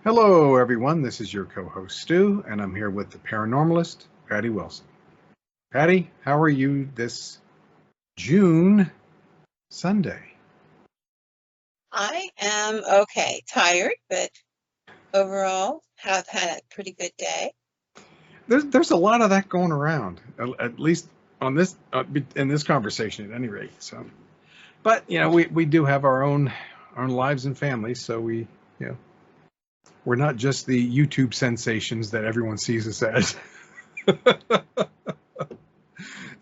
Hello, everyone. This is your co-host Stu, and I'm here with the paranormalist, Patty Wilson. Patty, how are you this June Sunday? I am okay, tired, but overall have had a pretty good day. There's a lot of that going around, at least on this in this conversation, at any rate. So, but we do have our own lives and families, so you know we're not just the YouTube sensations that everyone sees us as.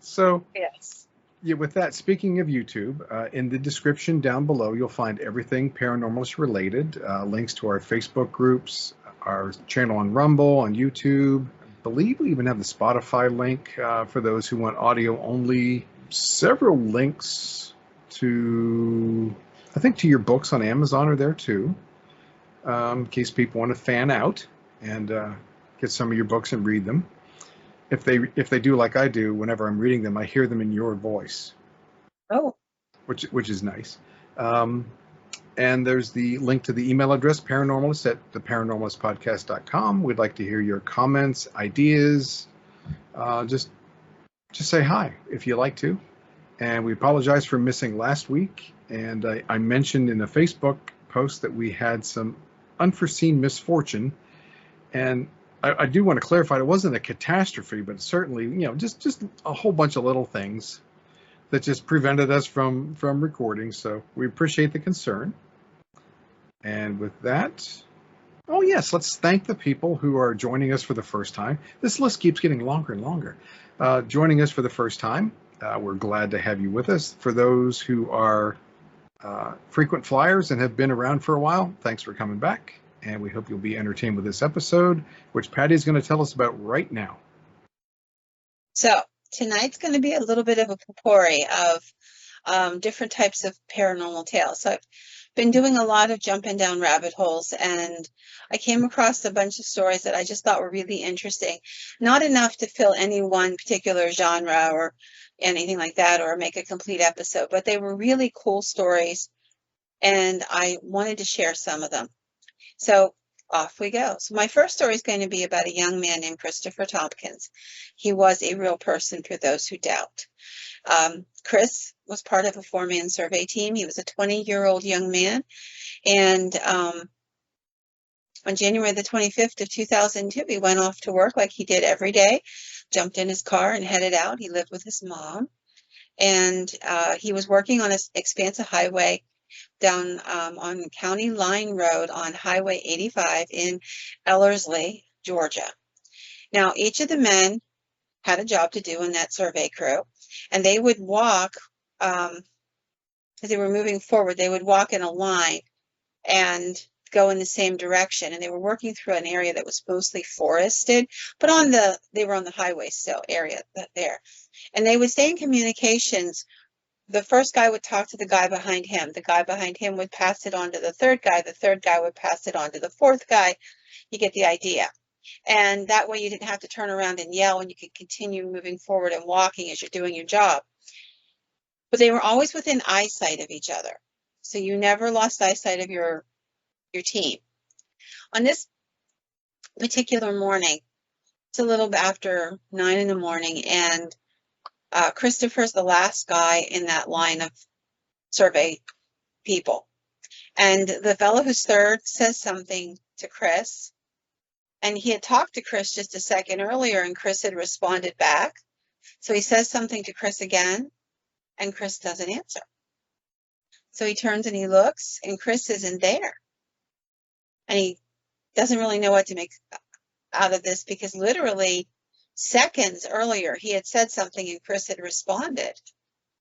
So, Yes. yeah, with that, speaking of YouTube, in the description down below, you'll find everything paranormalist related, links to our Facebook groups, our channel on Rumble, on YouTube. I believe we even have the Spotify link for those who want audio only. Several links to, I think, to your books on Amazon are there too, in case people want to fan out and get some of your books and read them. If they do like I do, whenever I'm reading them, I hear them in your voice, Oh, which is nice. Um, and there's the link to the email address, paranormalist at theparanormalistpodcast.com. We'd like to hear your comments, ideas. Just say hi if you like to. And we apologize for missing last week. And I mentioned in a Facebook post that we had some unforeseen misfortune. And I do want to clarify it wasn't a catastrophe, but certainly, just a whole bunch of little things that just prevented us from recording. So we appreciate the concern. And with that, oh yes, let's thank the people who are joining us for the first time. This list keeps getting longer and longer. Joining us for the first time, we're glad to have you with us. For those who are frequent flyers and have been around for a while, thanks for coming back. And we hope you'll be entertained with this episode, which Patty's going to tell us about right now. so tonight's going to be a little bit of a potpourri of different types of paranormal tales. So I've been doing a lot of jumping down rabbit holes, and I came across a bunch of stories that I just thought were really interesting. Not enough to fill any one particular genre or anything like that, or make a complete episode, but they were really cool stories, and I wanted to share some of them. So off we go. So my first story is going to be about a young man named Christopher Tompkins. He was a real person for those who doubt. Chris was part of a four-man survey team. He was a 20-year-old young man. And on January the 25th of 2002, he went off to work like he did every day, jumped in his car and headed out. He lived with his mom. And he was working on an expansive highway down on County Line Road on Highway 85 in Ellerslie, Georgia. Now, each of the men had a job to do in that survey crew, and they would walk, as they were moving forward, they would walk in a line and go in the same direction. And they were working through an area that was mostly forested, but they were on the highway still area there. And they would stay in communications. The first guy would talk to the guy behind him. The guy behind him would pass it on to the third guy. The third guy would pass it on to the fourth guy. You get the idea. And that way you didn't have to turn around and yell, and you could continue moving forward and walking as you're doing your job. But they were always within eyesight of each other. So you never lost eyesight of your team. On this particular morning, it's a little bit after 9 in the morning, and Christopher's the last guy in that line of survey people. And the fellow who's third says something to Chris. And he had talked to Chris just a second earlier, and Chris had responded back. So he says something to Chris again, and Chris doesn't answer. So he turns and he looks, and Chris isn't there. And he doesn't really know what to make out of this, because literally seconds earlier, he had said something and Chris had responded.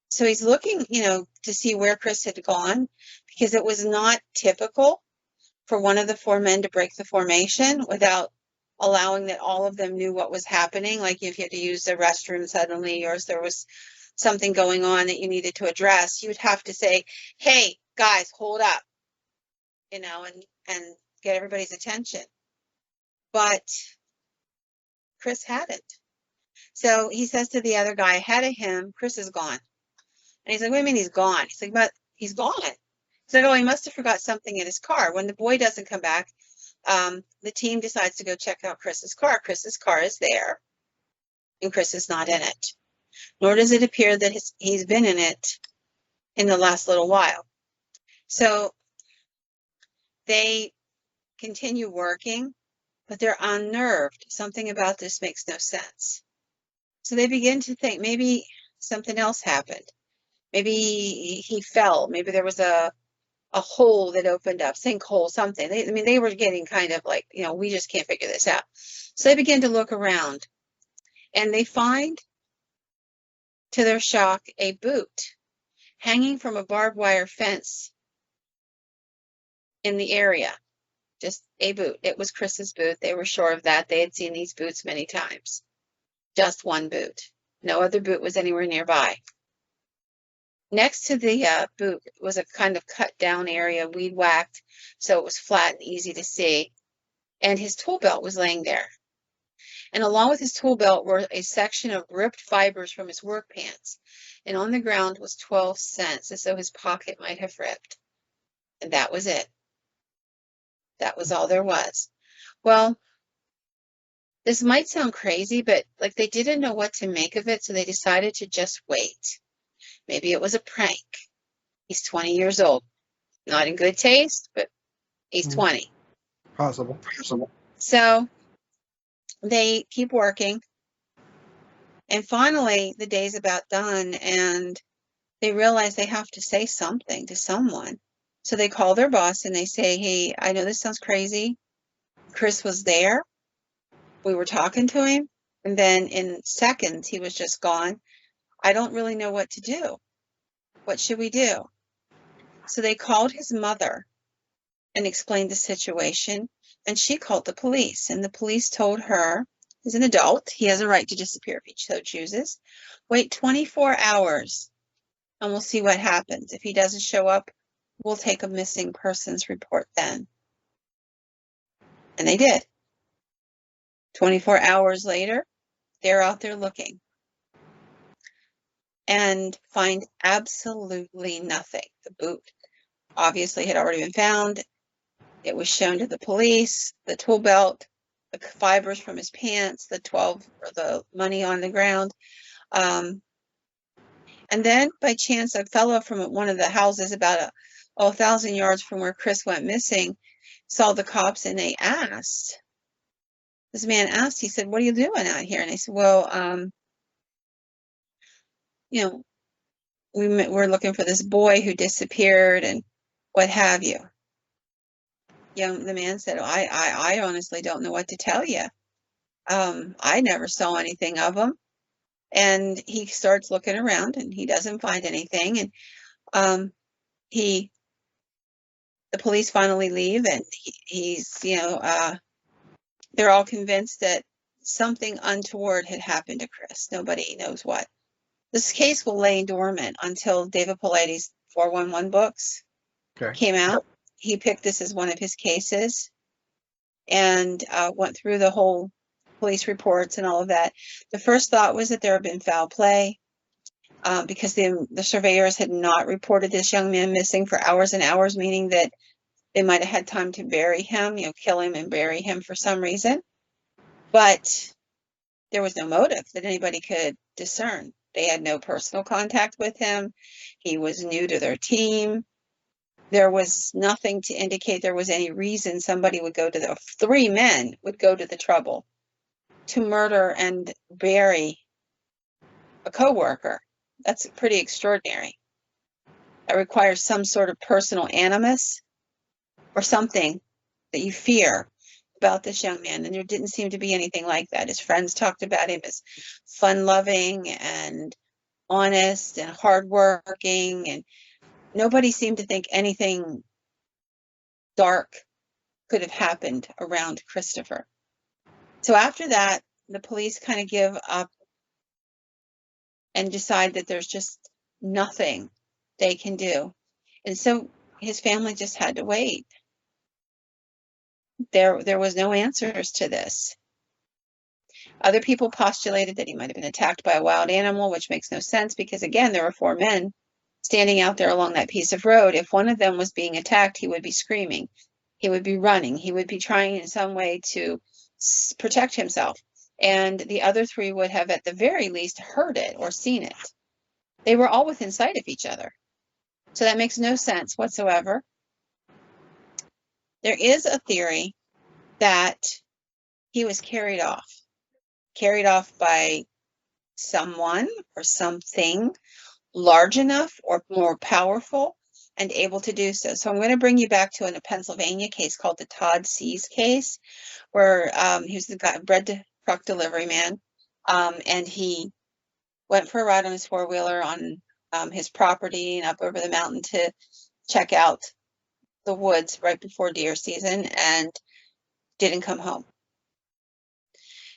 So he's looking, to see where Chris had gone, because it was not typical for one of the four men to break the formation without allowing that all of them knew what was happening. Like if you had to use the restroom suddenly, or if there was something going on that you needed to address, you would have to say, hey, guys, hold up, and get everybody's attention. But Chris hadn't. So he says to the other guy ahead of him, Chris is gone. And he's like, what do you mean he's gone? He's like, but he's gone. He's like, oh, he must have forgot something in his car. When the boy doesn't come back, The team decides to go check out Chris's car. Chris's car is there, and Chris is not in it. Nor does it appear that he's been in it in the last little while. So they continue working, but they're unnerved. Something about this makes no sense. So they begin to think maybe something else happened. Maybe he fell. Maybe there was a hole that opened up, sinkhole, something. They were getting kind of like, we just can't figure this out. So they begin to look around, and they find, to their shock, a boot hanging from a barbed wire fence in the area. Just a boot. It was Chris's boot. They were sure of that. They had seen these boots many times. Just one boot. No other boot was anywhere nearby. Next to the boot was a kind of cut down area, weed whacked, so it was flat and easy to see. And his tool belt was laying there. And along with his tool belt were a section of ripped fibers from his work pants. And on the ground was 12 cents, as though his pocket might have ripped. And that was it. That was all there was. Well, this might sound crazy, but like they didn't know what to make of it, so they decided to just wait. Maybe it was a prank. He's 20 years old. Not in good taste, but he's 20. Possible. So they keep working. And finally, the day's about done, and they realize they have to say something to someone. So they call their boss and they say, hey, I know this sounds crazy. Chris was there. We were talking to him. And then in seconds, he was just gone. I don't really know what to do. What should we do? So they called his mother and explained the situation. And she called the police. And the police told her, he's an adult. He has a right to disappear if he so chooses. Wait 24 hours and we'll see what happens. If he doesn't show up, we'll take a missing persons report then. And they did. 24 hours later, they're out there looking and find absolutely nothing. The boot obviously had already been found. It was shown to the police, the tool belt, the fibers from his pants, the 12 or the money on the ground. And then by chance, a fellow from one of the houses about 1,000 yards from where Chris went missing saw the cops, and they asked, this man asked, he said, what are you doing out here? And they said, well, we're looking for this boy who disappeared and what have you. The man said, I honestly don't know what to tell you. I never saw anything of him. And he starts looking around and he doesn't find anything. And the police finally leave, and they're all convinced that something untoward had happened to Chris. Nobody knows what. This case will lay dormant until David Paulides' 411 books came out. He picked this as one of his cases and went through the whole police reports and all of that. The first thought was that there had been foul play because the surveyors had not reported this young man missing for hours and hours, meaning that they might have had time to bury him, kill him and bury him for some reason. But there was no motive that anybody could discern. They had no personal contact with him. He was new to their team. There was nothing to indicate there was any reason somebody would go to the 3 men would go to the trouble to murder and bury a coworker. That's pretty extraordinary. That requires some sort of personal animus or something that you fear about this young man, and there didn't seem to be anything like that. His friends talked about him as fun-loving and honest and hardworking, and nobody seemed to think anything dark could have happened around Christopher. So after that, the police kind of give up and decide that there's just nothing they can do. And so his family just had to wait. There was no answers to this. Other people postulated that he might have been attacked by a wild animal, which makes no sense because, again, there were 4 men standing out there along that piece of road. If one of them was being attacked, he would be screaming. He would be running. He would be trying in some way to protect himself. And the other three would have, at the very least, heard it or seen it. They were all within sight of each other. So that makes no sense whatsoever. There is a theory that he was carried off by someone or something large enough or more powerful and able to do so. So I'm going to bring you back to a Pennsylvania case called the Todd Seas case, where he was the guy, bread truck delivery man, and he went for a ride on his four-wheeler on his property and up over the mountain to check out the woods right before deer season, and didn't come home.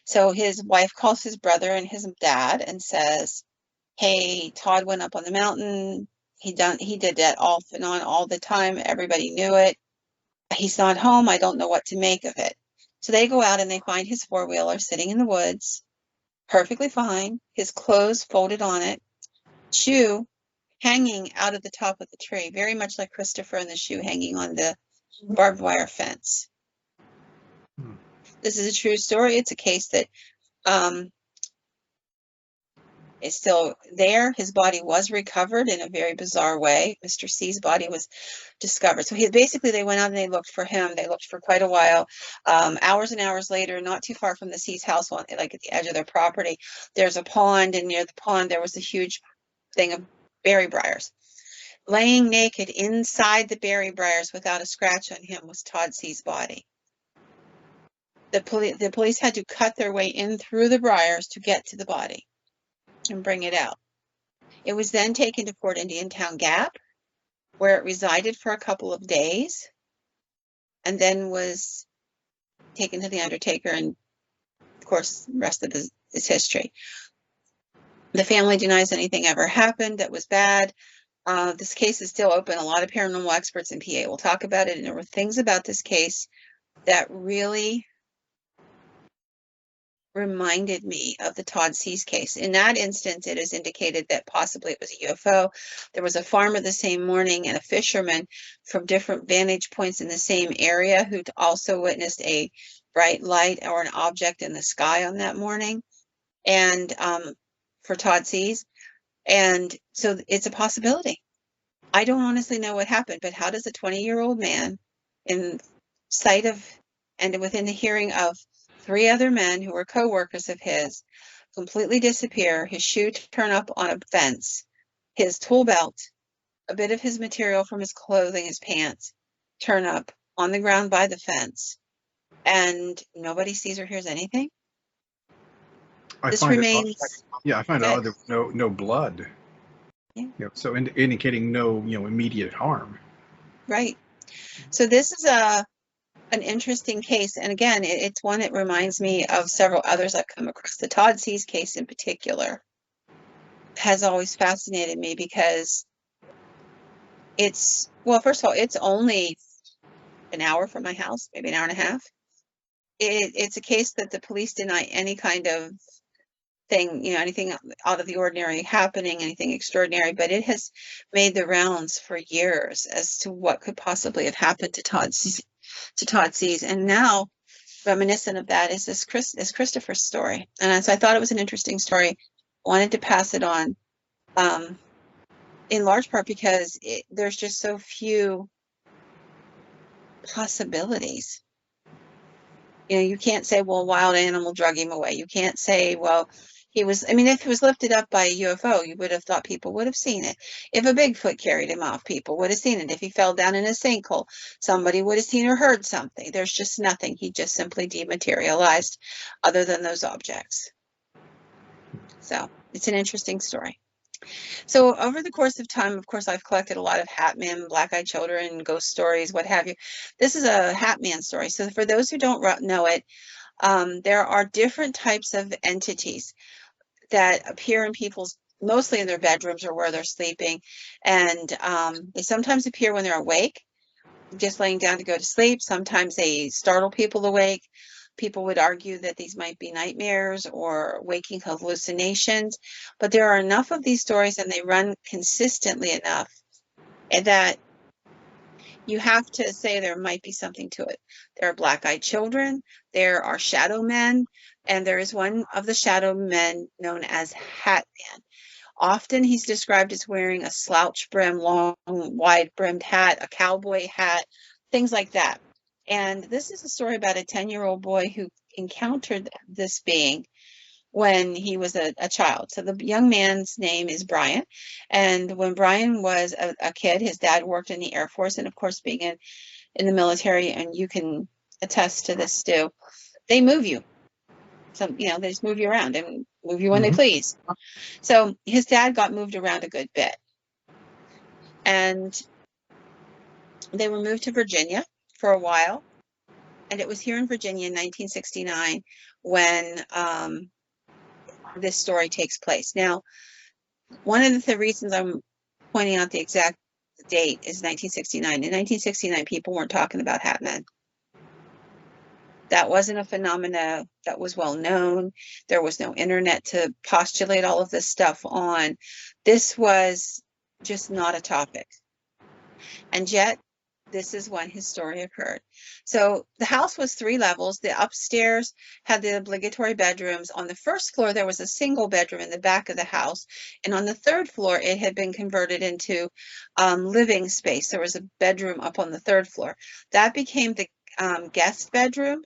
So his wife calls his brother and his dad and says, hey, Todd went up on the mountain. He did that off and on all the time. Everybody knew it. He's not home. I don't know what to make of it. So they go out and they find his four-wheeler sitting in the woods, perfectly fine, his clothes folded on it, shoe hanging out of the top of the tree, very much like Christopher and the shoe hanging on the barbed wire fence. This is a true story. It's a case that is still there. His body was recovered in a very bizarre way. Mr. C's body was discovered. So they went out and they looked for him. They looked for quite a while. Hours and hours later, not too far from the C's house, like at the edge of their property, there's a pond, and near the pond there was a huge thing of berry briars. Laying naked inside the berry briars without a scratch on him was Todd C's body. The police had to cut their way in through the briars to get to the body and bring it out. It was then taken to Fort Indiantown Gap, where it resided for a couple of days, and then was taken to the undertaker, and of course, the rest of is history. The family denies anything ever happened that was bad. This case is still open. A lot of paranormal experts in PA will talk about it, and there were things about this case that really reminded me of the Todd Seas case. In that instance, it is indicated that possibly it was a UFO. There was a farmer the same morning and a fisherman from different vantage points in the same area who also witnessed a bright light or an object in the sky on that morning, and for Todd Seas. And so it's a possibility. I don't honestly know what happened, but how does a 20-year-old man in sight of and within the hearing of 3 other men who were co-workers of his completely disappear, his shoe turn up on a fence, his tool belt, a bit of his material from his clothing, his pants, turn up on the ground by the fence, and nobody sees or hears anything? This remains. I find it odd there was no blood. Yeah. So indicating no immediate harm. Right. So this is an interesting case, and again, it's one that reminds me of several others I've come across. The Todd Seas case in particular has always fascinated me because first of all, it's only an hour from my house, maybe an hour and a half. It's a case that the police deny any kind of thing, anything out of the ordinary happening, anything extraordinary, but it has made the rounds for years as to what could possibly have happened to Todd Seas. And now, reminiscent of that is this Christopher's story. And so I thought it was an interesting story. Wanted to pass it on, in large part because there's just so few possibilities. You can't say, well, a wild animal drug him away. You can't say, well, if he was lifted up by a UFO, you would have thought people would have seen it. If a Bigfoot carried him off, people would have seen it. If he fell down in a sinkhole, somebody would have seen or heard something. There's just nothing. He just simply dematerialized other than those objects. So it's an interesting story. So over the course of time, of course, I've collected a lot of Hat Man, Black-Eyed Children, ghost stories, what have you. This is a Hat Man story. So for those who don't know it, there are different types of entities that appear in people's, mostly in their bedrooms or where they're sleeping. And they sometimes appear when they're awake, just laying down to go to sleep. Sometimes they startle people awake. People would argue that these might be nightmares or waking hallucinations, but there are enough of these stories and they run consistently enough that you have to say there might be something to it. There are black-eyed children, there are shadow men, and there is one of the shadow men known as Hat Man. Often he's described as wearing a slouch brim, long, wide brimmed hat, a cowboy hat, things like that. And this is a story about a 10-year-old boy who encountered this being when he was a child. So the young man's name is Brian. And when Brian was a kid, his dad worked in the Air Force. And of course, being in the military, and you can attest to this too, they move you. So, they just move you around and move you when they please. So his dad got moved around a good bit. And they were moved to Virginia for a while. And it was here in Virginia in 1969 when this story takes place. Now, one of the reasons I'm pointing out the exact date is 1969. In 1969, people weren't talking about Hat Men. That wasn't a phenomena that was well known. There was no internet to postulate all of this stuff on. This was just not a topic. And yet, this is when his story occurred. So the house was 3 levels. The upstairs had the obligatory bedrooms. On the first floor, there was a single bedroom in the back of the house. And on the 3rd floor, it had been converted into living space. There was a bedroom up on the 3rd floor. That became the guest bedroom.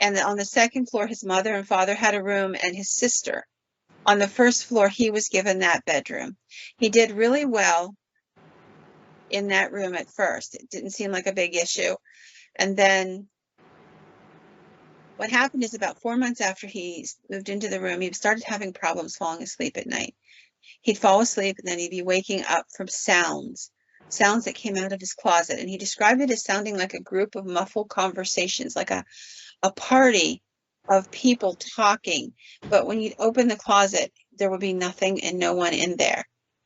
And on the 2nd floor, his mother and father had a room, and his sister. On the 1st floor, he was given that bedroom. He did really well in that room at first. It didn't seem like a big issue. And then what happened is about 4 months after he moved into the room, he started having problems falling asleep at night. He'd fall asleep and then he'd be waking up from sounds that came out of his closet. And he described it as sounding like a group of muffled conversations, like a party of people talking. But when you'd open the closet, there would be nothing and no one in there.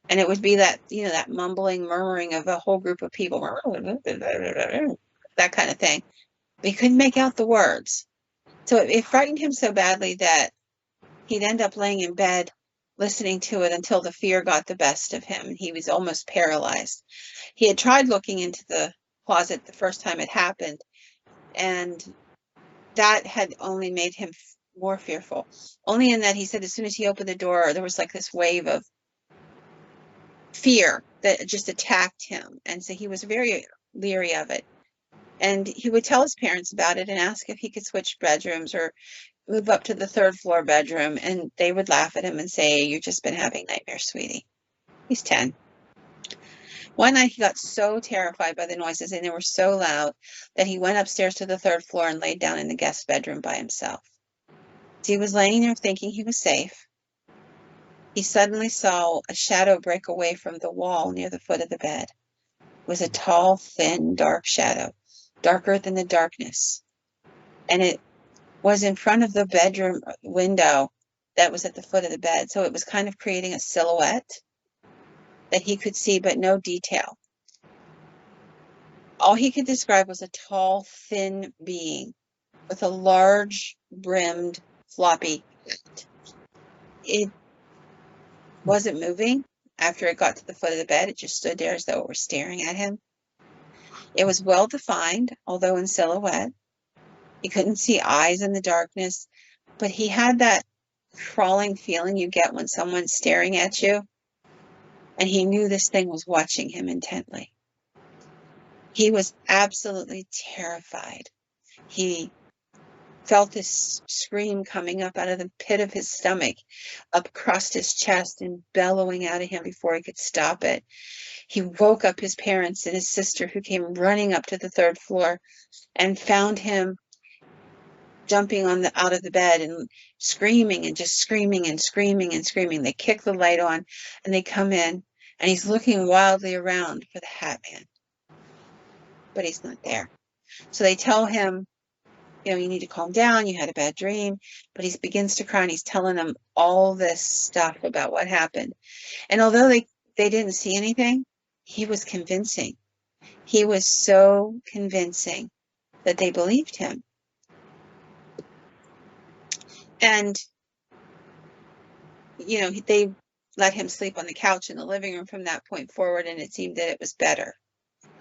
And it would be that, that mumbling, murmuring of a whole group of people, that kind of thing. But he couldn't make out the words. So it frightened him so badly that he'd end up laying in bed listening to it until the fear got the best of him. He was almost paralyzed. He had tried looking into the closet the first time it happened, and that had only made him more fearful. Only in that he said as soon as he opened the door, there was like this wave of fear that just attacked him. And so he was very leery of it. And he would tell his parents about it and ask if he could switch bedrooms or move up to the 3rd floor bedroom. And they would laugh at him and say, "You've just been having nightmares, sweetie." He's 10. One night he got so terrified by the noises, and they were so loud, that he went upstairs to the 3rd floor and laid down in the guest bedroom by himself. As he was laying there thinking he was safe, he suddenly saw a shadow break away from the wall near the foot of the bed. It was a tall, thin, dark shadow, darker than the darkness. And it was in front of the bedroom window that was at the foot of the bed. So it was kind of creating a silhouette that he could see, but no detail. All he could describe was a tall, thin being with a large, brimmed, floppy hat. It wasn't moving. After it got to the foot of the bed, it just stood there as though it were staring at him. It was well defined, although in silhouette. He couldn't see eyes in the darkness, but he had that crawling feeling you get when someone's staring at you. And he knew this thing was watching him intently. He was absolutely terrified. He felt this scream coming up out of the pit of his stomach, up across his chest and bellowing out of him before he could stop it. He woke up his parents and his sister, who came running up to the 3rd floor and found him jumping out of the bed and screaming and just screaming and screaming and screaming. They kick the light on and they come in, and he's looking wildly around for the Hat Man, but he's not there. So they tell him, you need to calm down. You had a bad dream. But he begins to cry, and he's telling them all this stuff about what happened. And although they didn't see anything, he was convincing. He was so convincing that they believed him. And, they let him sleep on the couch in the living room from that point forward, and it seemed that it was better.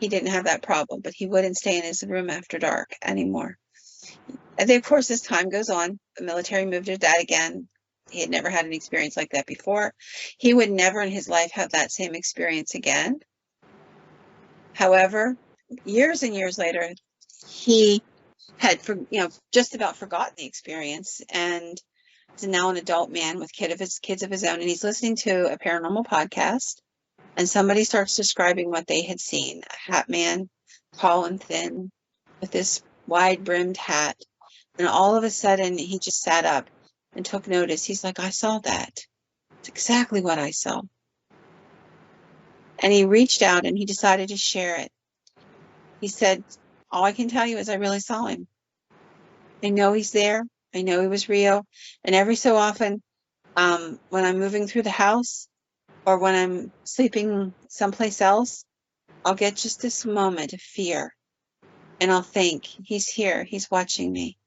he didn't have that problem, but he wouldn't stay in his room after dark anymore. And then, of course, as time goes on, the military moved to that again. He had never had an experience like that before. He would never in his life have that same experience again. However, years and years later, he had, just about forgotten the experience, and is now an adult man with kids of his own, and he's listening to a paranormal podcast, and somebody starts describing what they had seen. A hat man, tall and thin, with this wide-brimmed hat, and all of a sudden, he just sat up and took notice. He's like, I saw that. It's exactly what I saw. And he reached out and he decided to share it. He said, all I can tell you is I really saw him. I know he's there. I know he was real. And every so often, when I'm moving through the house or when I'm sleeping someplace else, I'll get just this moment of fear. And I'll think, he's here. He's watching me.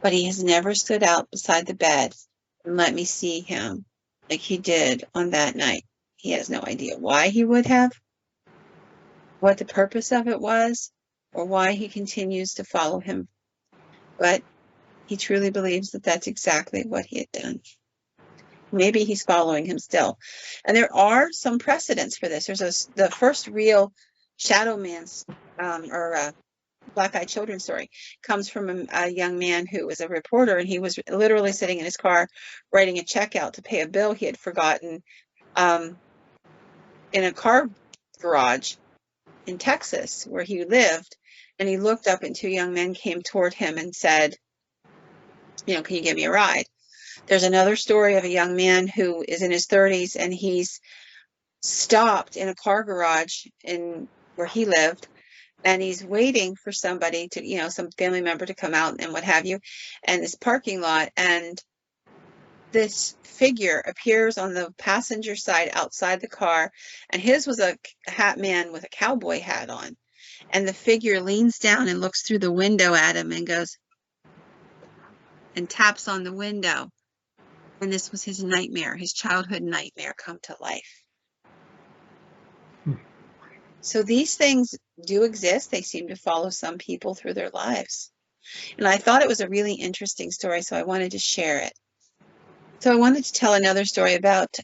But he has never stood out beside the bed and let me see him like he did on that night. He has no idea why he would have, what the purpose of it was, or why he continues to follow him. But he truly believes that that's exactly what he had done. Maybe he's following him still. And there are some precedents for this. There's the first real shadow man's black-eyed children story comes from a young man who was a reporter, and he was literally sitting in his car writing a check out to pay a bill he had forgotten in a car garage in Texas where he lived. And he looked up and two young men came toward him and said, can you give me a ride? There's another story of a young man who is in his 30s, and he's stopped in a car garage in where he lived, and he's waiting for somebody to, some family member to come out and what have you, and this parking lot, and this figure appears on the passenger side outside the car, and his was a hat man with a cowboy hat on, and the figure leans down and looks through the window at him and goes and taps on the window. And this was his nightmare, his childhood nightmare come to life. So these things do exist. They seem to follow some people through their lives. And I thought it was a really interesting story, so I wanted to share it. So I wanted to tell another story about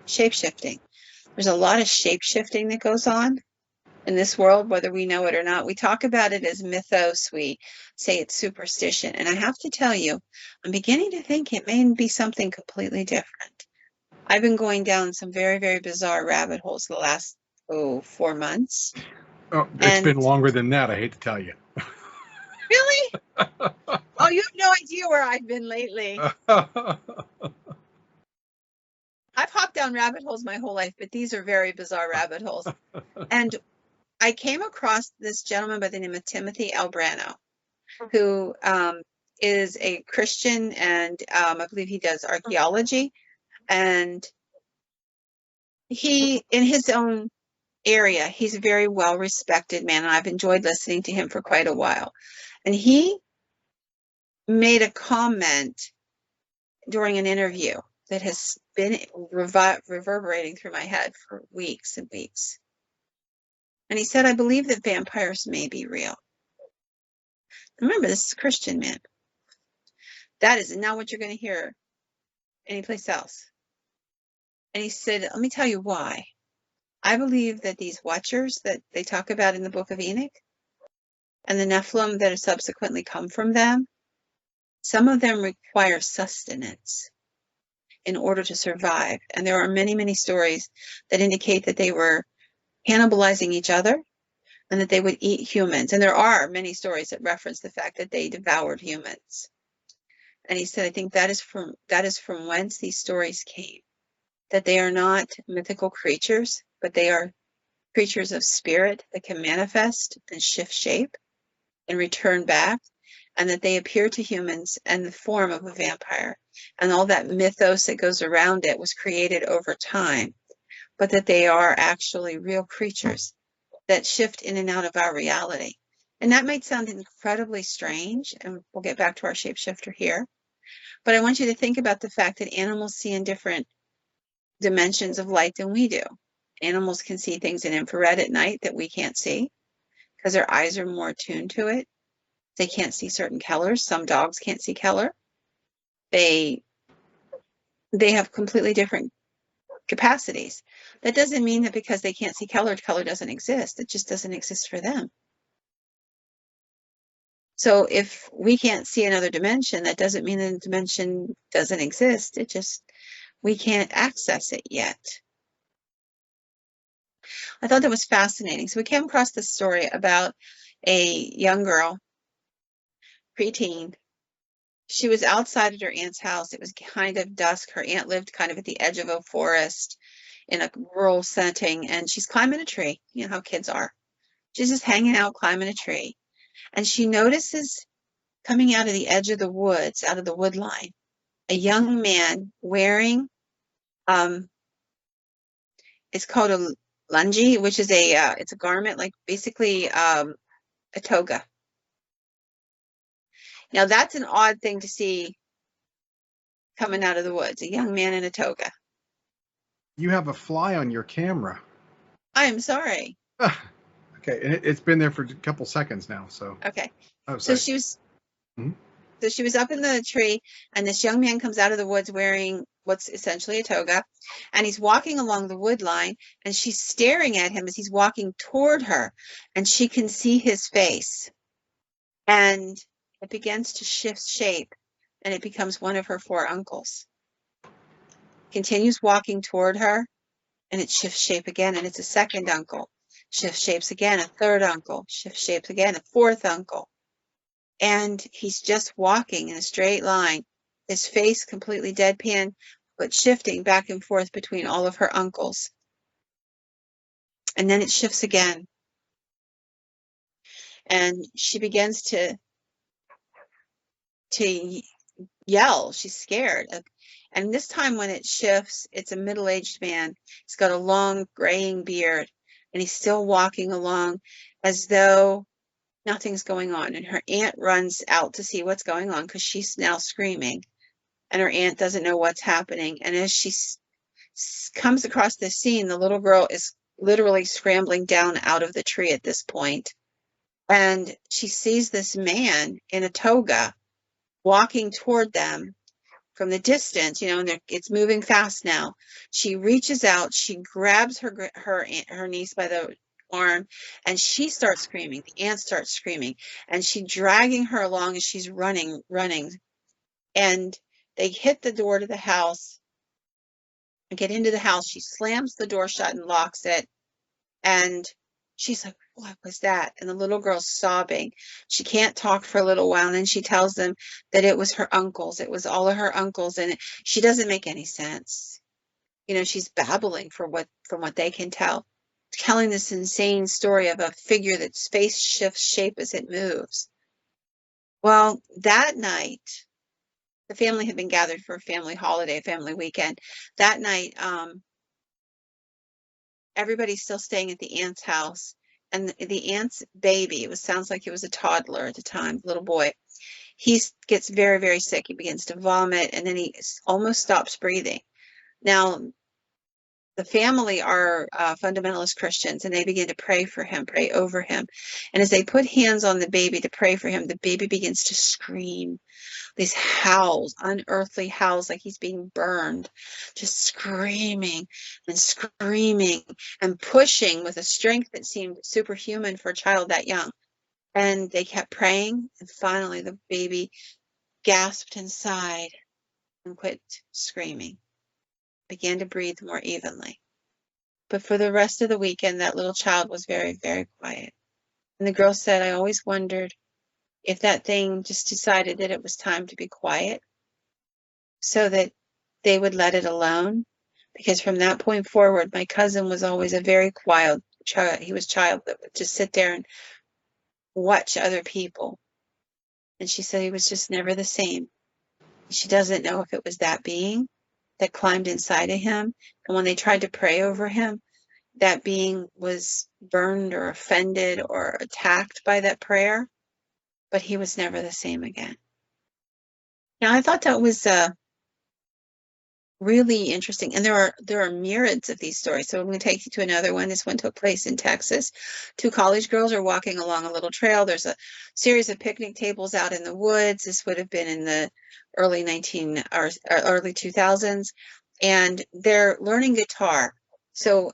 shape-shifting. There's a lot of shape-shifting that goes on in this world, whether we know it or not. We talk about it as mythos. We say it's superstition. And I have to tell you, I'm beginning to think it may be something completely different. I've been going down some very, very bizarre rabbit holes the last 4 months. Oh, it's been longer than that, I hate to tell you. Really? Oh, you have no idea where I've been lately. I've hopped down rabbit holes my whole life, but these are very bizarre rabbit holes. And I came across this gentleman by the name of Timothy Albrano, who is a Christian, and I believe he does archaeology. And he, in his own area, he's a very well-respected man, and I've enjoyed listening to him for quite a while. And he made a comment during an interview that has been reverberating through my head for weeks and weeks. And he said, I believe that vampires may be real. Remember, this is a Christian man. That is not what you're going to hear anyplace else. And he said, let me tell you why. I believe that these watchers that they talk about in the book of Enoch and the Nephilim that have subsequently come from them, some of them require sustenance in order to survive. And there are many, many stories that indicate that they were cannibalizing each other and that they would eat humans. And there are many stories that reference the fact that they devoured humans. And he said, I think that is from whence these stories came, that they are not mythical creatures, but they are creatures of spirit that can manifest and shift shape and return back, and that they appear to humans in the form of a vampire. And all that mythos that goes around it was created over time, but that they are actually real creatures that shift in and out of our reality. And that might sound incredibly strange, and we'll get back to our shapeshifter here. But I want you to think about the fact that animals see in different dimensions of light than we do. Animals can see things in infrared at night that we can't see because their eyes are more attuned to it. They can't see certain colors. Some dogs can't see color. They have completely different capacities. That doesn't mean that because they can't see color, color doesn't exist. It just doesn't exist for them. So if we can't see another dimension, that doesn't mean the dimension doesn't exist. It just, we can't access it yet. I thought that was fascinating. So we came across this story about a young girl, preteen. She was outside at her aunt's house. It was kind of dusk. Her aunt lived kind of at the edge of a forest in a rural setting, and she's climbing a tree. You know how kids are. She's just hanging out, climbing a tree. And she notices coming out of the edge of the woods, out of the wood line, a young man wearing, it's called a lungi, which is it's a garment, like basically a toga. Now that's an odd thing to see coming out of the woods, a young man in a toga. You have a fly on your camera. I'm sorry. Okay, and it's been there for a couple seconds now, so. Okay. Oh, So sorry. she was Mhm. so she was up in the tree, and this young man comes out of the woods wearing what's essentially a toga, and he's walking along the wood line, and she's staring at him as he's walking toward her, and she can see his face. And it begins to shift shape, and it becomes one of her four uncles. Continues walking toward her, and it shifts shape again, and it's a second uncle. Shifts shapes again, a third uncle. Shifts shapes again, a fourth uncle. And he's just walking in a straight line, his face completely deadpan, but shifting back and forth between all of her uncles. And then it shifts again. And she begins to yell. She's scared. And this time when it shifts, it's a middle-aged man. He's got a long graying beard, and he's still walking along as though nothing's going on. And her aunt runs out to see what's going on because she's now screaming, and her aunt doesn't know what's happening. And as she comes across this scene, the little girl is literally scrambling down out of the tree at this point. And she sees this man in a toga walking toward them from the distance, and it's moving fast now. She reaches out, she grabs her niece by the arm, and she starts screaming. The aunt starts screaming, and she's dragging her along as she's running. And they hit the door to the house and get into the house. She slams the door shut and locks it, and she's like, what was that? And the little girl's sobbing. She can't talk for a little while, and then she tells them that it was her uncles. It was all of her uncles, and she doesn't make any sense. She's babbling from what they can tell, telling this insane story of a figure that face shifts shape as it moves. Well, that night, the family had been gathered for a family holiday, family weekend. That night, everybody's still staying at the aunt's house. And the aunt's baby, sounds like it was a toddler at the time, little boy. He gets very, very sick. He begins to vomit, and then he almost stops breathing. Now, the family are fundamentalist Christians, and they begin to pray for him, pray over him. And as they put hands on the baby to pray for him, the baby begins to scream. These howls, unearthly howls, like he's being burned, just screaming and pushing with a strength that seemed superhuman for a child that young. And they kept praying, and finally the baby gasped and sighed and quit screaming, began to breathe more evenly. But for the rest of the weekend, that little child was very, very quiet. And the girl said, I always wondered if that thing just decided that it was time to be quiet so that they would let it alone. Because from that point forward, my cousin was always a very quiet child. He was a child that would just sit there and watch other people. And she said he was just never the same. She doesn't know if it was that being that climbed inside of him. And when they tried to pray over him, that being was burned or offended or attacked by that prayer. But he was never the same again. Now, I thought that was really interesting. And there are myriads of these stories. So I'm going to take you to another one. This one took place in Texas. Two college girls are walking along a little trail. There's a series of picnic tables out in the woods. This would have been in the early 2000s, and they're learning guitar. So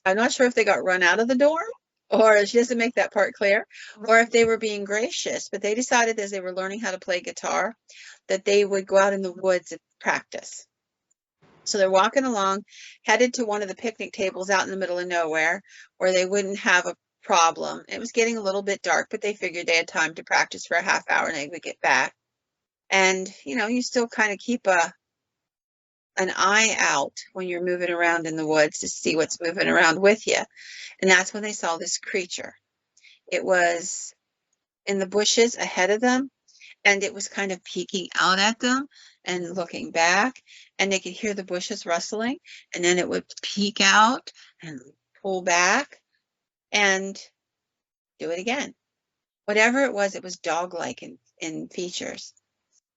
I'm not sure if they got run out of the dorm, or she doesn't make that part clear, or if they were being gracious, but they decided as they were learning how to play guitar that they would go out in the woods and practice. So they're walking along, headed to one of the picnic tables out in the middle of nowhere where they wouldn't have a problem. It was getting a little bit dark, but they figured they had time to practice for a half hour and they would get back. And, you still kind of keep an eye out when you're moving around in the woods to see what's moving around with you. And that's when they saw this creature. It was in the bushes ahead of them, and it was kind of peeking out at them and looking back, and they could hear the bushes rustling, and then it would peek out and pull back and do it again. Whatever it was dog-like in features.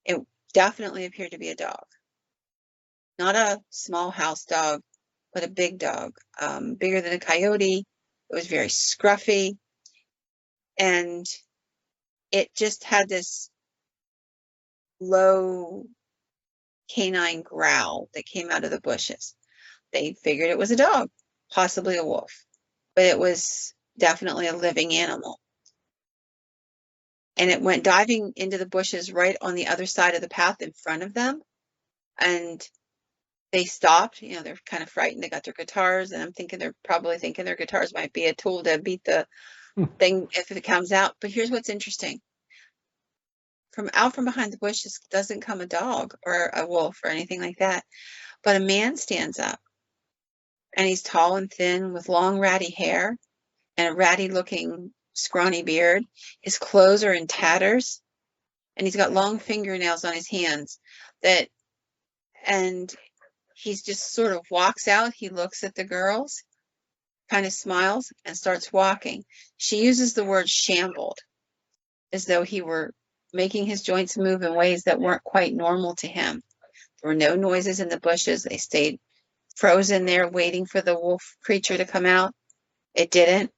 It definitely appeared to be a dog. Not a small house dog, but a big dog, bigger than a coyote. It was very scruffy, and it just had this low canine growl that came out of the bushes. They figured it was a dog, possibly a wolf, but it was definitely a living animal. And it went diving into the bushes right on the other side of the path in front of them. And they stopped. They're kind of frightened. They got their guitars, and I'm thinking they're probably thinking their guitars might be a tool to beat the thing if it comes out. But here's what's interesting. From behind the bushes doesn't come a dog or a wolf or anything like that, but a man stands up, and he's tall and thin with long ratty hair and a ratty looking scrawny beard. His clothes are in tatters, and he's got long fingernails on his hands and he's just sort of walks out. He looks at the girls, kind of smiles, and starts walking. She uses the word shambled, as though he were making his joints move in ways that weren't quite normal to him. There were no noises in the bushes. They stayed frozen there, waiting for the wolf creature to come out. It didn't.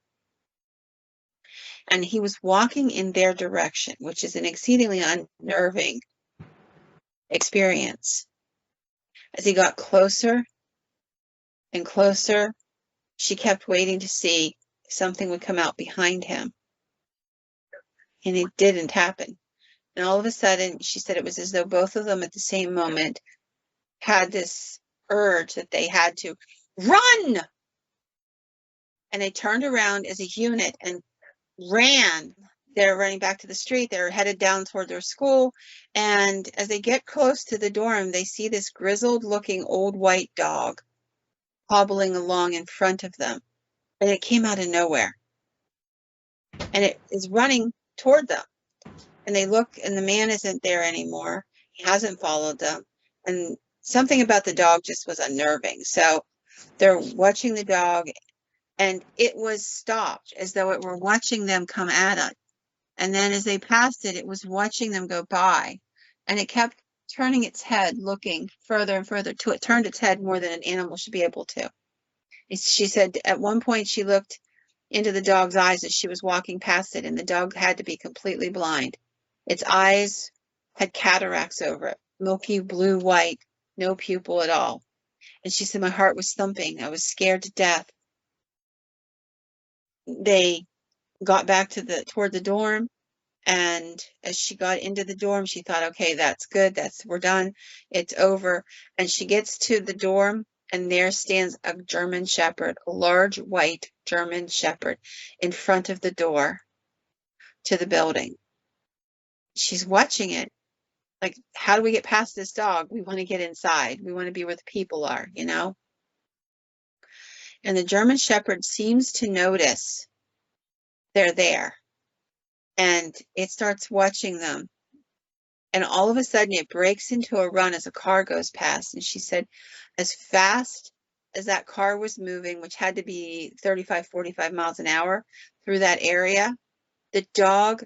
And he was walking in their direction, which is an exceedingly unnerving experience. As he got closer and closer, she kept waiting to see if something would come out behind him. And it didn't happen. And all of a sudden, she said it was as though both of them at the same moment had this urge that they had to run. And they turned around as a unit and ran. They're running back to the street. They're headed down toward their school. And as they get close to the dorm, they see this grizzled looking old white dog hobbling along in front of them. And it came out of nowhere. And it is running toward them. And they look, and the man isn't there anymore. He hasn't followed them. And something about the dog just was unnerving. So they're watching the dog, and it was stopped as though it were watching them come at it. And then as they passed it, it was watching them go by. And it kept turning its head, looking further and further till it turned its head more than an animal should be able to. She said at one point she looked into the dog's eyes as she was walking past it, and the dog had to be completely blind. Its eyes had cataracts over it, milky blue white, no pupil at all. And she said, my heart was thumping. I was scared to death. They got back toward the dorm, and as she got into the dorm, she thought, okay, that's good. We're done. It's over. And she gets to the dorm, and there stands a German Shepherd, a large white German Shepherd in front of the door to the building. She's watching it. Like, how do we get past this dog? We want to get inside. We want to be where the people are, And the German Shepherd seems to notice they're there. And it starts watching them. And all of a sudden, it breaks into a run as a car goes past. And she said, as fast as that car was moving, which had to be 35, 45 miles an hour through that area, the dog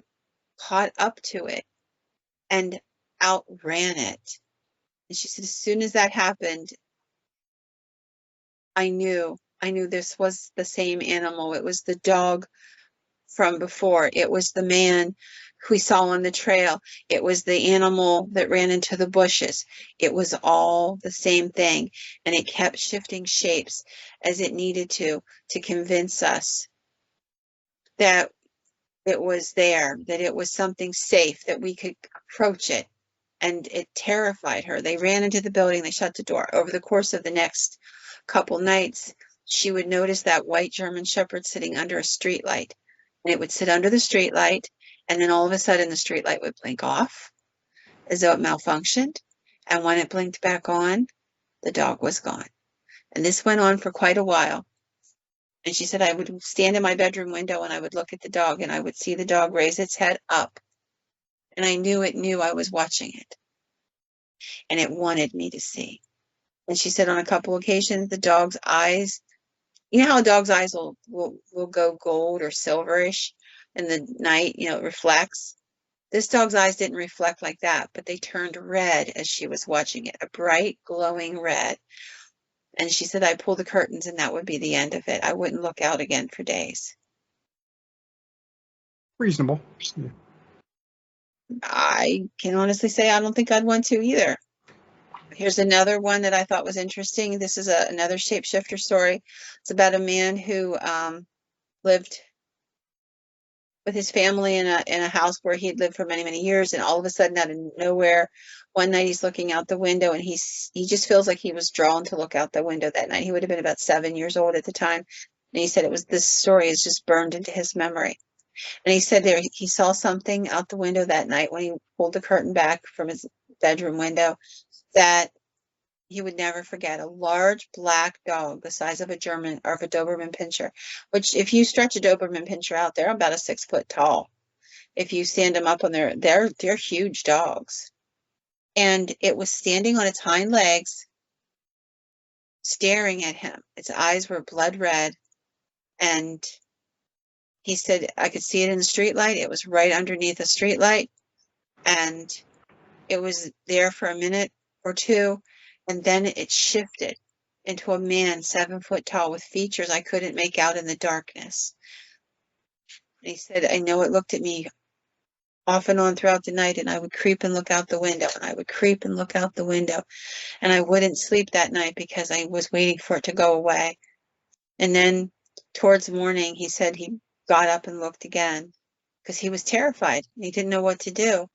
caught up to it and outran it. And she said, as soon as that happened, I knew this was the same animal. It was the dog from before. It was the man who we saw on the trail. It was the animal that ran into the bushes. It was all the same thing, and it kept shifting shapes as it needed to convince us that it was there, that it was something safe, that we could approach it. And it terrified her. They ran into the building, they shut the door. Over the course of the next couple nights, she would notice that white German Shepherd sitting under a street light. And it would sit under the street light, and then all of a sudden the street light would blink off as though it malfunctioned. And when it blinked back on, the dog was gone. And this went on for quite a while. And she said, I would stand in my bedroom window and I would look at the dog, and I would see the dog raise its head up. And I knew it knew I was watching it. And it wanted me to see. And she said on a couple occasions, the dog's eyes, you know how a dog's eyes will go gold or silverish in the night, it reflects. This dog's eyes didn't reflect like that, but they turned red as she was watching it, a bright, glowing red. And she said, I pull the curtains and that would be the end of it. I wouldn't look out again for days. Reasonable. Yeah. I can honestly say I don't think I'd want to either. Here's another one that I thought was interesting. This is another shapeshifter story. It's about a man who lived with his family in a house where he had lived for many, many years, and all of a sudden, out of nowhere, one night he's looking out the window, and he just feels like he was drawn to look out the window that night. He would have been about 7 years old at the time, and he said this story is just burned into his memory. And he said he saw something out the window that night when he pulled the curtain back from his bedroom window that he would never forget. A large black dog the size of a German or of a Doberman Pinscher, which if you stretch a Doberman Pinscher out, they're about a 6 foot tall. If you stand them up on they're huge dogs. And it was standing on its hind legs, staring at him. Its eyes were blood red. And he said, I could see it in the streetlight. It was right underneath the streetlight. And it was there for a minute or two. And then it shifted into a man 7 foot tall with features I couldn't make out in the darkness. And he said, I know it looked at me off and on throughout the night, and I would creep and look out the window, and I would creep and look out the window. And I wouldn't sleep that night because I was waiting for it to go away. And then towards morning, he said he got up and looked again because he was terrified. He didn't know what to do.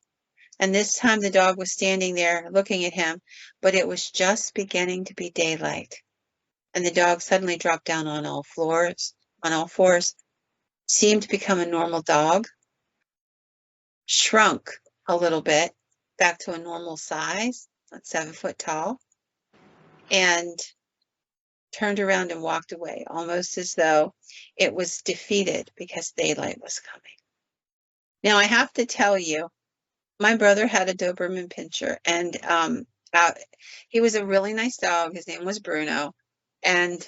And this time the dog was standing there looking at him, but it was just beginning to be daylight. And the dog suddenly dropped down on all fours, seemed to become a normal dog, shrunk a little bit back to a normal size, about 7 foot tall, and turned around and walked away, almost as though it was defeated because daylight was coming. Now, I have to tell you, my brother had a Doberman Pinscher, and he was a really nice dog. His name was Bruno, and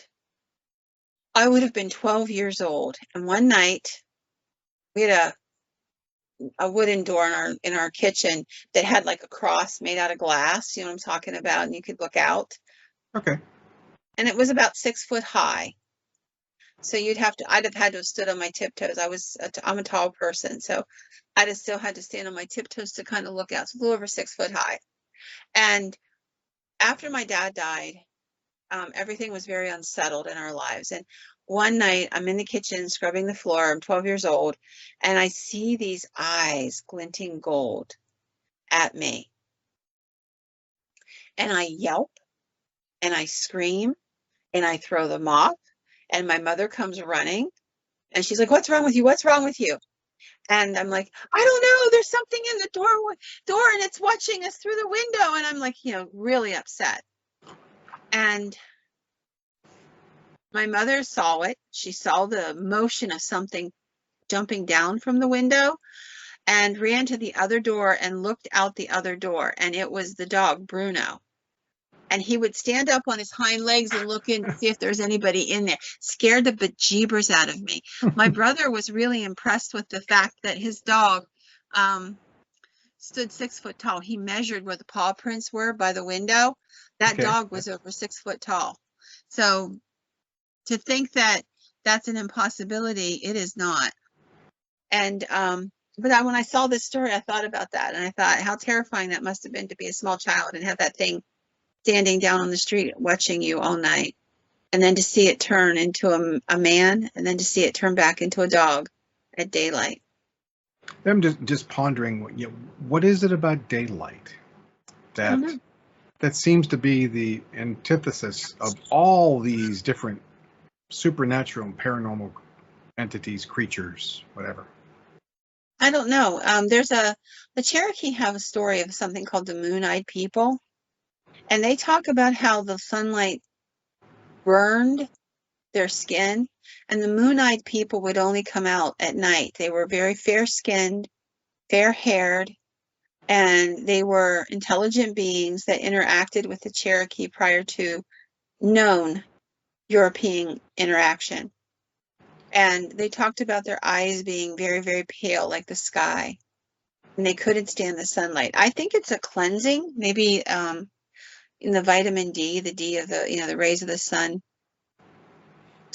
I would have been 12 years old. And one night, we had a wooden door in our kitchen that had like a cross made out of glass. You know what I'm talking about? And you could look out. Okay. And it was about 6 foot high. So I'd have had to have stood on my tiptoes. I'm a tall person, so I'd have still had to stand on my tiptoes to kind of look out. It's a little over 6 foot high. And after my dad died, everything was very unsettled in our lives. And one night I'm in the kitchen scrubbing the floor. I'm 12 years old, and I see these eyes glinting gold at me. And I yelp, and I scream, and I throw the mop, and my mother comes running, and she's like, what's wrong with you? What's wrong with you? And I'm like, I don't know. There's something in the door and it's watching us through the window. And I'm like, really upset. And my mother saw it. She saw the motion of something jumping down from the window and ran to the other door and looked out the other door. And it was the dog, Bruno. And he would stand up on his hind legs and look in to see if there's anybody in there. Scared the bejeebers out of me. My brother was really impressed with the fact that his dog stood 6 foot tall. He measured where the paw prints were by the window. That dog was over 6 foot tall. So to think that that's an impossibility, it is not. And when I saw this story, I thought about that, and I thought how terrifying that must have been to be a small child and have that thing standing down on the street watching you all night, and then to see it turn into a man, and then to see it turn back into a dog at daylight. I'm just pondering, what is it about daylight that seems to be the antithesis of all these different supernatural and paranormal entities, creatures, whatever? I don't know. The Cherokee have a story of something called the moon-eyed people, and they talk about how the sunlight burned their skin, and the moon-eyed people would only come out at night. They were very fair-skinned, fair-haired, and they were intelligent beings that interacted with the Cherokee prior to known European interaction. And they talked about their eyes being very, very pale, like the sky, and they couldn't stand the sunlight. I think it's a cleansing, maybe in the vitamin D, the D of the rays of the sun.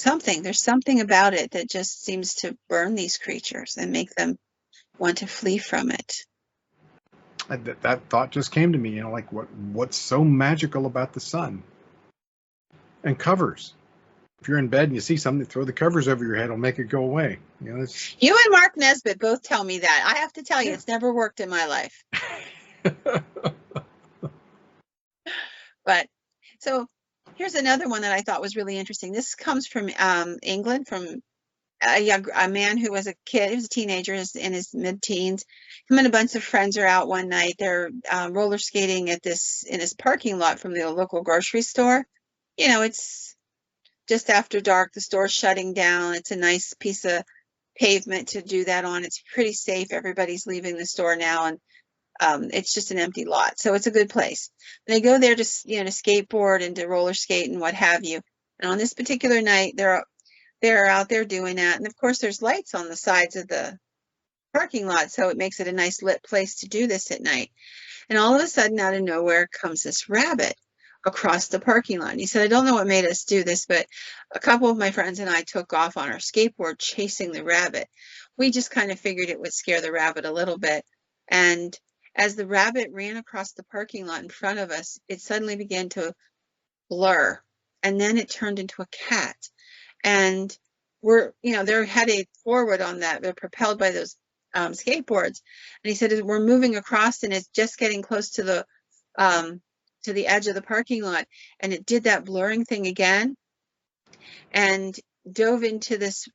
There's something about it that just seems to burn these creatures and make them want to flee from it. That thought just came to me, like what's so magical about the sun? And covers. If you're in bed and you see something, throw the covers over your head, it'll make it go away. You and Mark Nesbitt both tell me that. I have to tell you, it's never worked in my life. But so here's another one that I thought was really interesting. This comes from England, from a man who was a kid. He was a teenager in his mid-teens. Him and a bunch of friends are out one night. They're roller skating in his parking lot from the local grocery store. It's just after dark. The store's shutting down. It's a nice piece of pavement to do that on. It's pretty safe. Everybody's leaving the store now, and it's just an empty lot, so it's a good place. They go there to skateboard and to roller skate and what have you. And on this particular night, they're out there doing that, and of course there's lights on the sides of the parking lot, so it makes it a nice lit place to do this at night. And all of a sudden, out of nowhere, comes this rabbit across the parking lot. And he said, I don't know what made us do this, but a couple of my friends and I took off on our skateboard chasing the rabbit. We just kind of figured it would scare the rabbit a little bit. And as the rabbit ran across the parking lot in front of us, it suddenly began to blur, and then it turned into a cat. And they're headed forward on that. They're propelled by those skateboards. And he said, as we're moving across, and it's just getting close to the edge of the parking lot, and it did that blurring thing again and dove into this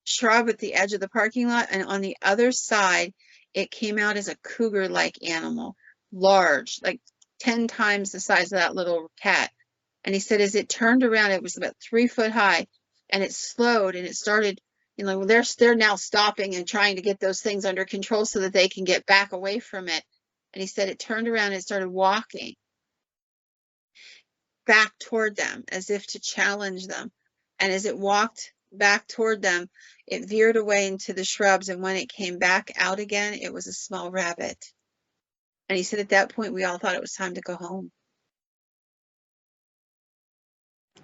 shrub at the edge of the parking lot. And on the other side, it came out as a cougar-like animal, large, like 10 times the size of that little cat. And he said, as it turned around, it was about 3 foot high, and it slowed, and it started, they're now stopping and trying to get those things under control so that they can get back away from it. And he said it turned around and it started walking back toward them as if to challenge them. And as it walked back toward them, it veered away into the shrubs. And when it came back out again, it was a small rabbit. And he said at that point, we all thought it was time to go home.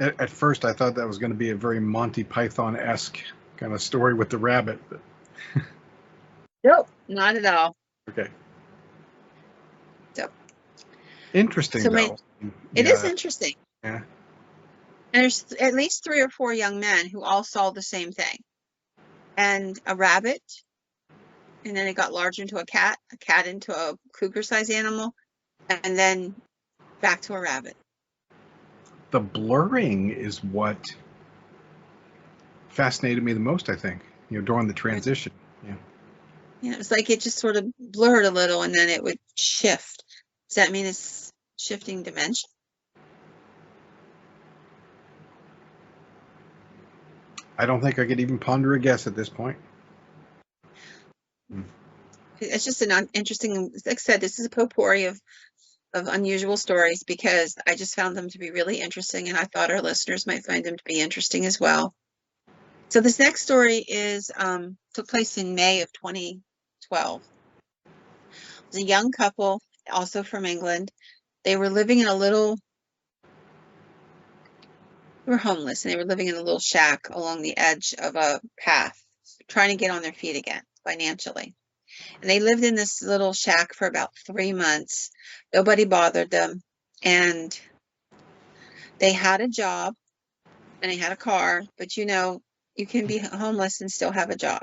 At first, I thought that was going to be a very Monty Python-esque kind of story with the rabbit. But nope, not at all. Okay. So interesting, though. It is interesting. Yeah. And there's at least 3 or 4 young men who all saw the same thing. And a rabbit, and then it got larger into a cat into a cougar-sized animal, and then back to a rabbit. The blurring is what fascinated me the most, I think, during the transition. Yeah, it was like it just sort of blurred a little, and then it would shift. Does that mean it's shifting dimension? I don't think I could even ponder a guess at this point. It's just an interesting, like I said, this is a potpourri of unusual stories because I just found them to be really interesting, and I thought our listeners might find them to be interesting as well. So this next story took place in May of 2012. It was a young couple, also from England. They were living in a little They were homeless, and they were living in a little shack along the edge of a path, trying to get on their feet again financially. And they lived in this little shack for about 3 months. Nobody bothered them. And they had a job and they had a car, but you can be homeless and still have a job.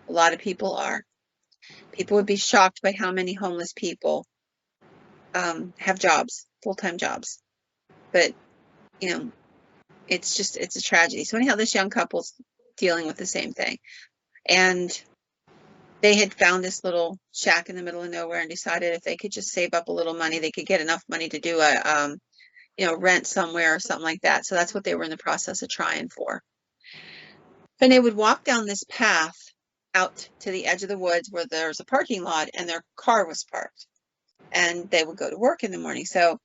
A lot of people are. People would be shocked by how many homeless people have jobs, full-time jobs. But, you know, it's a tragedy. So anyhow, this young couple's dealing with the same thing. And they had found this little shack in the middle of nowhere and decided if they could just save up a little money, they could get enough money to do a, rent somewhere or something like that. So that's what they were in the process of trying for. And they would walk down this path out to the edge of the woods where there's a parking lot and their car was parked. And they would go to work in the morning. So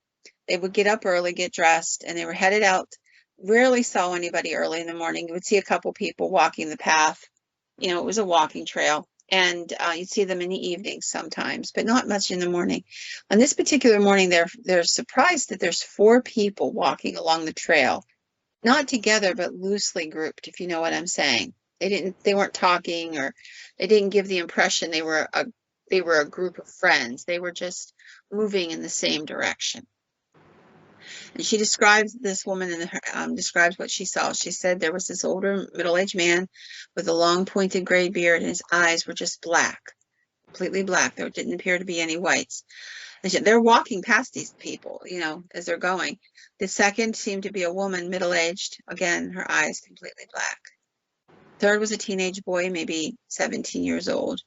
they would get up early, get dressed, and they were headed out. Rarely saw anybody early in the morning. You would see a couple people walking the path. It was a walking trail. And you'd see them in the evenings sometimes, but not much in the morning. On this particular morning, they're surprised that there's 4 people walking along the trail, not together, but loosely grouped, if you know what I'm saying. They weren't talking, or they didn't give the impression they were a group of friends. They were just moving in the same direction. And she describes this woman and describes what she saw. She said there was this older middle-aged man with a long pointed gray beard, and his eyes were just black, completely black. There didn't appear to be any whites. And they're walking past these people, as they're going. The second seemed to be a woman, middle-aged. Again, her eyes completely black. Third was a teenage boy, maybe 17 years old.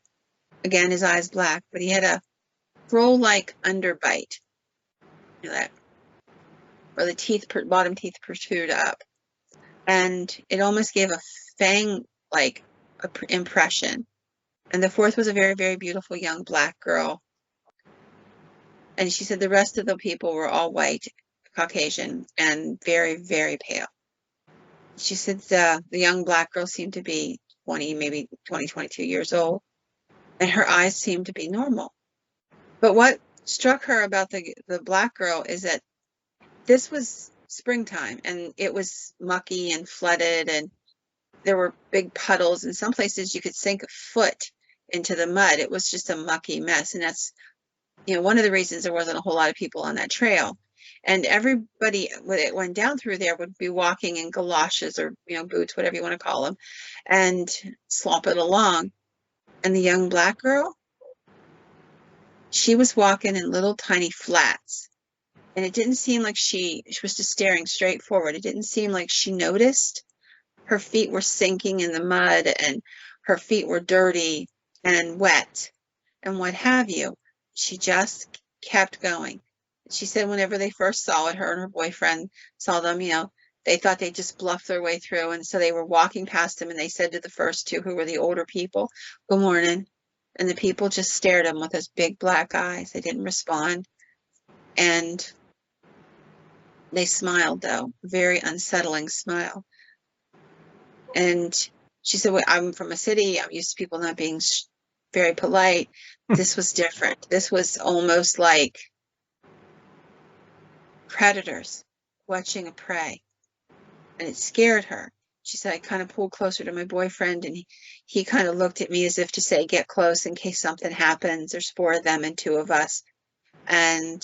Again, his eyes black, but he had a troll-like underbite. That where the bottom teeth protrude up. And it almost gave a fang-like impression. And the fourth was a very, very beautiful young black girl. And she said the rest of the people were all white, Caucasian, and very, very pale. She said the young black girl seemed to be 20, maybe 20, 22 years old, and her eyes seemed to be normal. But what struck her about the black girl is that this was springtime, and it was mucky and flooded, and there were big puddles. In some places you could sink a foot into the mud. It was just a mucky mess, and that's one of the reasons there wasn't a whole lot of people on that trail. And everybody that went down through there would be walking in galoshes or boots, whatever you want to call them, and slop it along. And the young black girl, she was walking in little tiny flats. And it didn't seem like she was just staring straight forward. It didn't seem like she noticed. Her feet were sinking in the mud, and her feet were dirty and wet and what have you. She just kept going. She said whenever they first saw it, her and her boyfriend saw them, they thought they'd just bluff their way through. And so they were walking past them, and they said to the first 2, who were the older people, "Good morning." And the people just stared at them with those big black eyes. They didn't respond. And they smiled, though, a very unsettling smile. And she said, well, I'm from a city. I'm used to people not being very polite. This was different. This was almost like predators watching a prey. And it scared her. She said, I kind of pulled closer to my boyfriend, and he kind of looked at me as if to say, get close in case something happens. There's 4 of them and 2 of us. And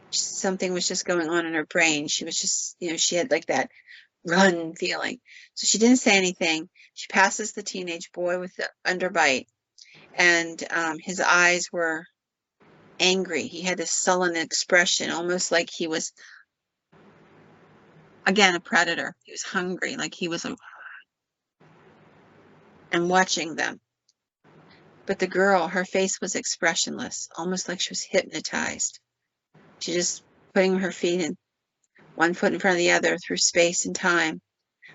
something was just going on in her brain. She was just, she had like that run feeling. So she didn't say anything. She passes the teenage boy with the underbite, and his eyes were angry. He had a sullen expression, almost like he was, again, a predator. He was hungry, like he was and watching them. But the girl, her face was expressionless, almost like she was hypnotized. She just putting her feet in, one foot in front of the other, through space and time.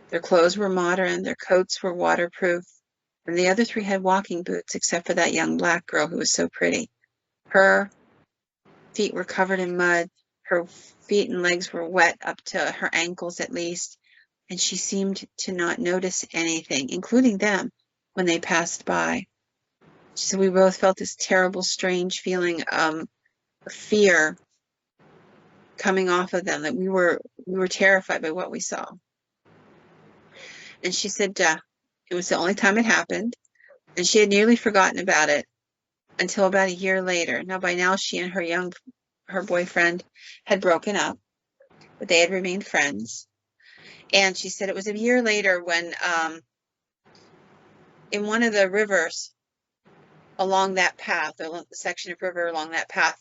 Their clothes were modern, their coats were waterproof, and the other 3 had walking boots, except for that young black girl who was so pretty. Her feet were covered in mud. Her feet and legs were wet up to her ankles at least, and she seemed to not notice anything, including them, when they passed by. She said we both felt this terrible, strange feeling of fear coming off of them, that we were terrified by what we saw. And she said it was the only time it happened, and she had nearly forgotten about it until about a year later. Now, by now, she and her boyfriend had broken up, but they had remained friends. And she said it was a year later when in one of the rivers along that path, or the section of river along that path,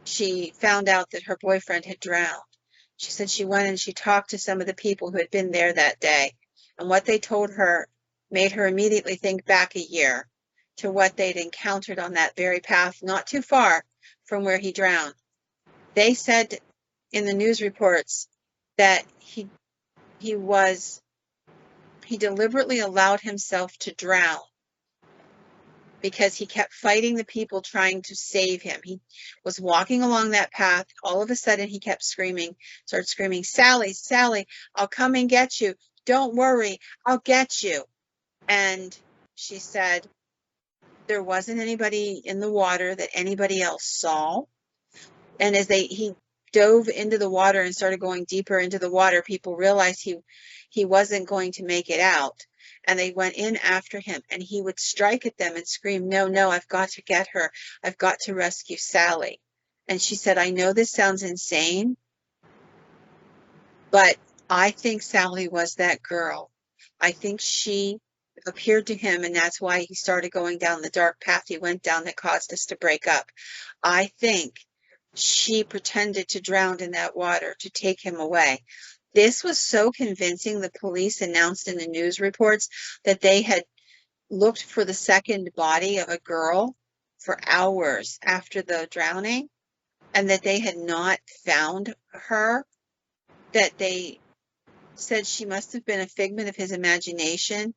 she found out that her boyfriend had drowned. She said she went and she talked to some of the people who had been there that day, and what they told her made her immediately think back a year to what they'd encountered on that very path, not too far from where he drowned. They said in the news reports that he deliberately allowed himself to drown because he kept fighting the people trying to save him. He was walking along that path. All of a sudden, he kept started screaming, "Sally, Sally, I'll come and get you. Don't worry, I'll get you." And she said there wasn't anybody in the water that anybody else saw. And as he dove into the water and started going deeper into the water, people realized he wasn't going to make it out. And they went in after him, and he would strike at them and scream, "No, no, I've got to get her. I've got to rescue Sally." And she said, "I know this sounds insane, but I think Sally was that girl. I think she appeared to him, and that's why he started going down the dark path he went down that caused us to break up. I think she pretended to drown in that water to take him away." This was so convincing, the police announced in the news reports that they had looked for the second body of a girl for hours after the drowning, and that they had not found her, that they said she must have been a figment of his imagination,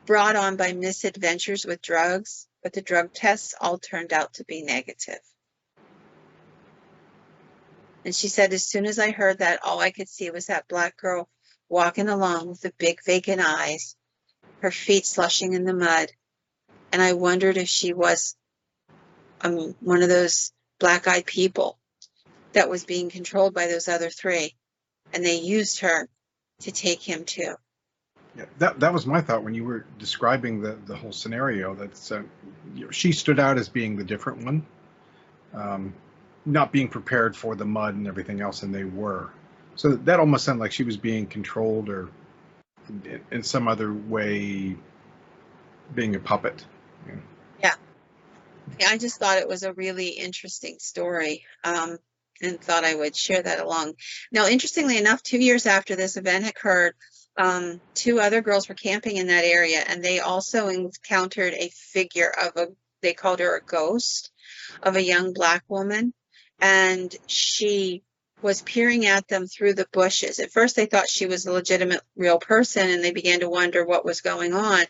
brought on by misadventures with drugs, but the drug tests all turned out to be negative. And she said, as soon as I heard that, all I could see was that black girl walking along with the big vacant eyes, her feet slushing in the mud. And I wondered if she was one of those black-eyed people that was being controlled by those other three. And they used her to take him too. Yeah, that was my thought when you were describing the whole scenario. That she stood out as being the different one. Not being prepared for the mud and everything else, and they were. So that almost sounded like she was being controlled, or in some other way being a puppet. Yeah. I just thought it was a really interesting story, and thought I would share that along. Now, interestingly enough, 2 years after this event occurred, 2 other girls were camping in that area, and they also encountered a figure they called her a ghost, of a young black woman. And she was peering at them through the bushes. At first, they thought she was a legitimate, real person, and they began to wonder what was going on.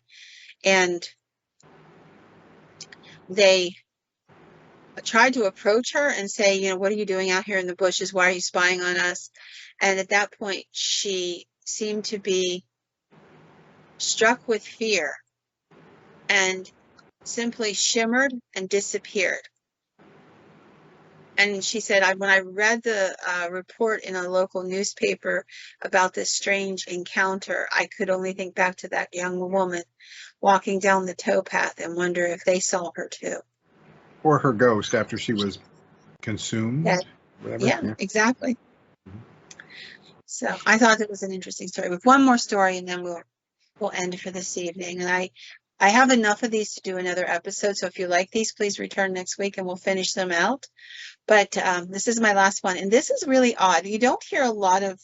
And they tried to approach her and say, "What are you doing out here in the bushes? Why are you spying on us?" And at that point, she seemed to be struck with fear and simply shimmered and disappeared. And she said, when I read the report in a local newspaper about this strange encounter, I could only think back to that young woman walking down the towpath and wonder if they saw her too. Or her ghost after she was consumed. Yeah, exactly. So I thought it was an interesting story. With one more story, and then we'll end for this evening. And I have enough of these to do another episode. So if you like these, please return next week and we'll finish them out. But this is my last one. And this is really odd. You don't hear a lot of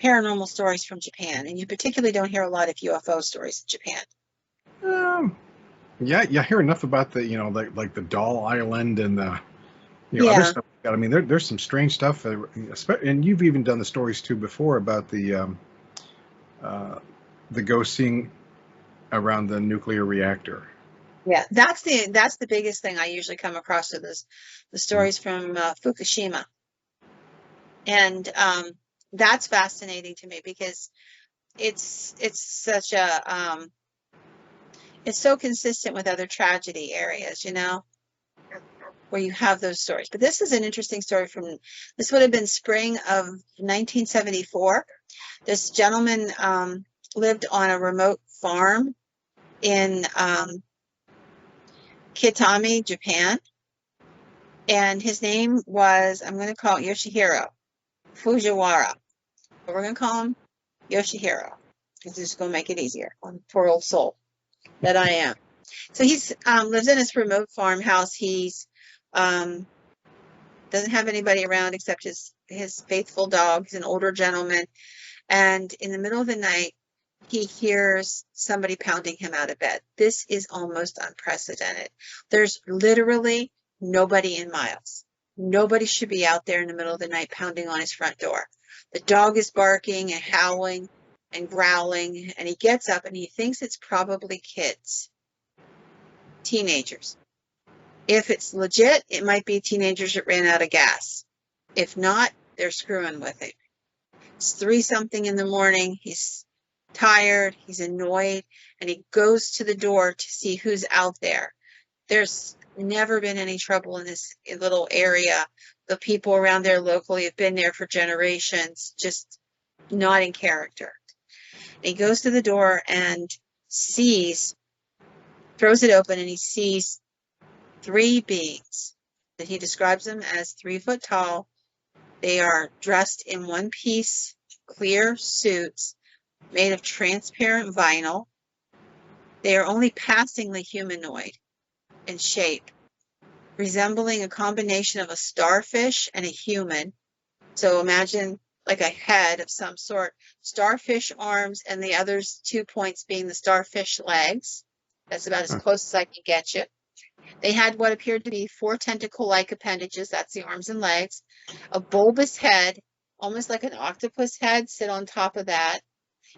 paranormal stories from Japan. And you particularly don't hear a lot of UFO stories in Japan. Yeah, I hear enough about the, like the Doll Island and the, other stuff. I mean, there's some strange stuff. And you've even done the stories too before about the ghost seeing around the nuclear reactor. Yeah, that's the biggest thing I usually come across with the stories from Fukushima. And that's fascinating to me because it's such a it's so consistent with other tragedy areas, where you have those stories. But this is an interesting story this would have been spring of 1974. This gentleman lived on a remote farm in Kitami, Japan. And his name was, I'm going to call it Yoshihiro Fujiwara. But we're going to call him Yoshihiro, because it's going to make it easier on poor old soul that I am. So he's lives in this remote farmhouse. He's doesn't have anybody around except his faithful dog. He's an older gentleman. And in the middle of the night, he hears somebody pounding him out of bed. This is almost unprecedented. There's literally nobody in miles. Nobody should be out there in the middle of the night pounding on his front door. The dog is barking and howling and growling, and he gets up and he thinks it's probably kids, teenagers. If it's legit, it might be teenagers that ran out of gas. If not, they're screwing with it. It's 3-something in the morning. He's tired, he's annoyed, and he goes to the door to see who's out there. There's never been any trouble in this little area. The people around there locally have been there for generations, just not in character. And he goes to the door and throws it open, and he sees 3 beings that he describes them as 3 foot tall. They are dressed in one-piece clear suits made of transparent vinyl. They are only passingly humanoid in shape, resembling a combination of a starfish and a human. So imagine like a head of some sort, starfish arms, and the other 2 points being the starfish legs. That's about as close as I can get you. They had what appeared to be 4 tentacle-like appendages, that's the arms and legs, a bulbous head, almost like an octopus head, sit on top of that.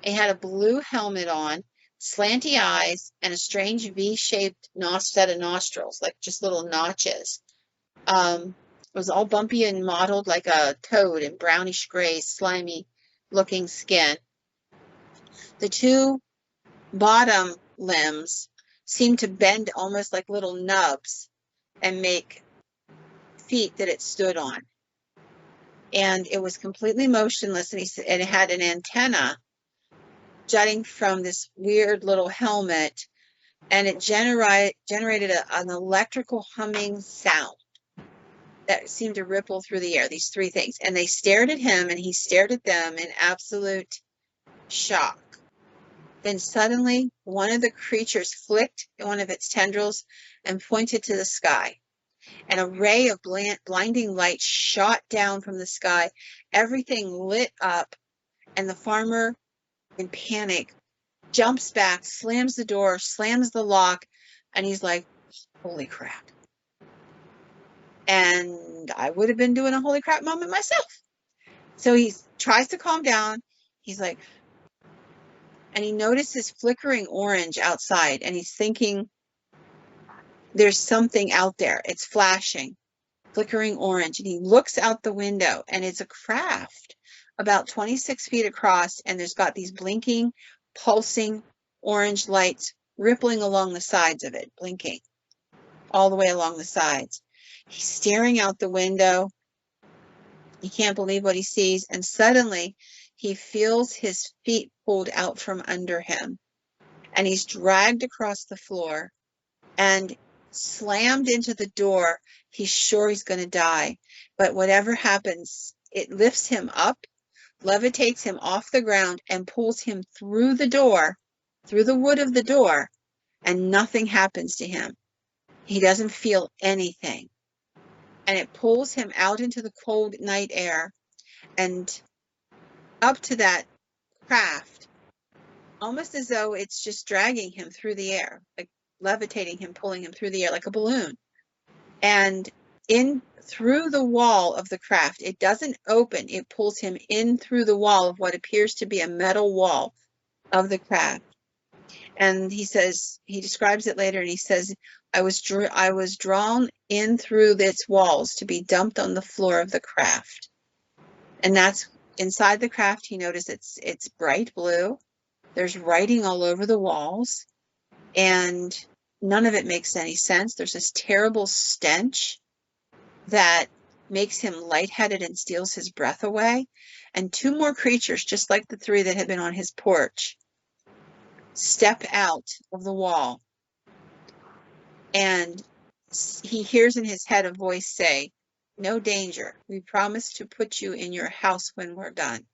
It had a blue helmet on, slanty eyes, and a strange V-shaped set of nostrils, like just little notches. It was all bumpy and mottled like a toad in brownish gray, slimy-looking skin. The 2 bottom limbs seemed to bend almost like little nubs and make feet that it stood on. And it was completely motionless, and it had an antenna jutting from this weird little helmet, and it generated an electrical humming sound that seemed to ripple through the air, these 3 things. And they stared at him, and he stared at them in absolute shock. Then suddenly, one of the creatures flicked one of its tendrils and pointed to the sky. And a ray of blinding light shot down from the sky. Everything lit up, and the farmer, in panic, jumps back, slams the door, slams the lock, and he's like, holy crap. And I would have been doing a holy crap moment myself. So he tries to calm down. He's like, and he notices flickering orange outside, and he's thinking, there's something out there. It's flashing, flickering orange. And he looks out the window, and it's a craft about 26 feet across, and there's got these blinking, pulsing orange lights rippling along the sides of it, blinking all the way along the sides. He's staring out the window. He can't believe what he sees, and suddenly he feels his feet pulled out from under him, and he's dragged across the floor and slammed into the door. He's sure he's going to die, but whatever happens, it lifts him up, levitates him off the ground, and pulls him through the door, through the wood of the door, and nothing happens to him. He doesn't feel anything. And it pulls him out into the cold night air and up to that craft, almost as though it's just dragging him through the air, like levitating him, pulling him through the air like a balloon. And in through the wall of the craft, it doesn't open, it pulls him in through the wall of what appears to be a metal wall of the craft. And he says, he describes it later, and he says, I was drawn in through its walls to be dumped on the floor of the craft. And that's inside the craft. He noticed it's bright blue. There's writing all over the walls, and none of it makes any sense. There's this terrible stench that makes him lightheaded and steals his breath away. And two more creatures, just like the three that had been on his porch, step out of the wall. And he hears in his head a voice say, "No danger. We promise to put you in your house when we're done."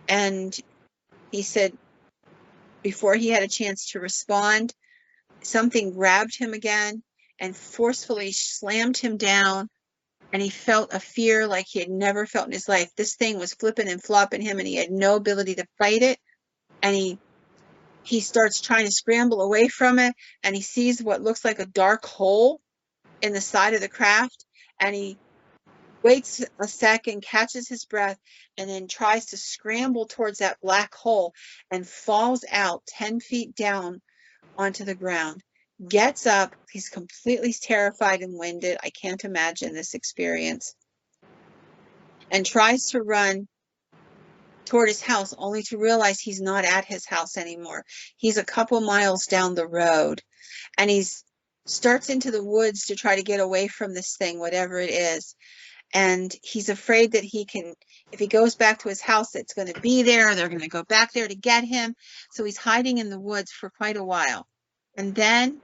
And he said, before he had a chance to respond, something grabbed him again and forcefully slammed him down. And he felt a fear like he had never felt in his life. This thing was flipping and flopping him, and he had no ability to fight it. And he starts trying to scramble away from it, and he sees what looks like a dark hole in the side of the craft, and he waits a second, catches his breath, and then tries to scramble towards that black hole and falls out 10 feet down onto the ground. Gets up, he's completely terrified and winded. I can't imagine this experience. And tries to run toward his house, only to realize he's not at his house anymore. He's a couple miles down the road, and he starts into the woods to try to get away from this thing, whatever it is. And he's afraid that if he goes back to his house, it's going to be there. They're going to go back there to get him. So he's hiding in the woods for quite a while. And then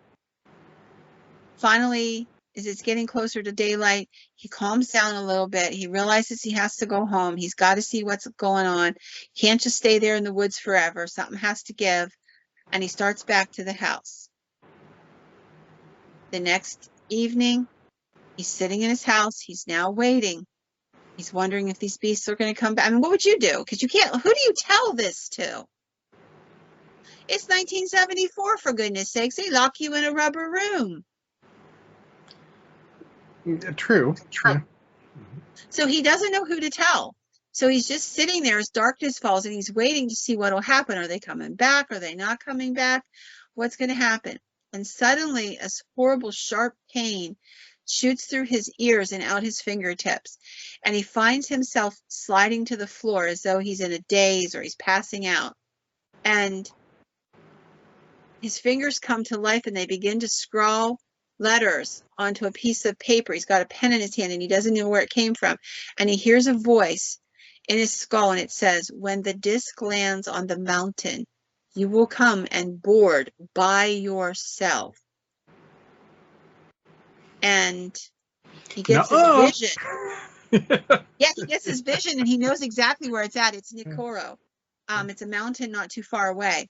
finally, as it's getting closer to daylight, he calms down a little bit. He realizes he has to go home. He's got to see what's going on. He can't just stay there in the woods forever. Something has to give. And he starts back to the house. The next evening, he's sitting in his house. He's now waiting. He's wondering if these beasts are going to come back. I mean, what would you do? Because you can't, who do you tell this to? It's 1974, for goodness sakes. They lock you in a rubber room. True. Yeah. So he doesn't know who to tell. So he's just sitting there as darkness falls, and he's waiting to see what will happen. Are they coming back? Are they not coming back? What's going to happen? And suddenly, a horrible, sharp pain shoots through his ears and out his fingertips. And he finds himself sliding to the floor as though he's in a daze or he's passing out. And his fingers come to life, and they begin to scrawl letters onto a piece of paper. He's got a pen in his hand, and he doesn't know where it came from. And he hears a voice in his skull, and it says, "When the disc lands on the mountain, you will come and board by yourself." And he gets his vision. Yeah, he gets his vision, and he knows exactly where it's at. It's Nikoro. It's a mountain not too far away.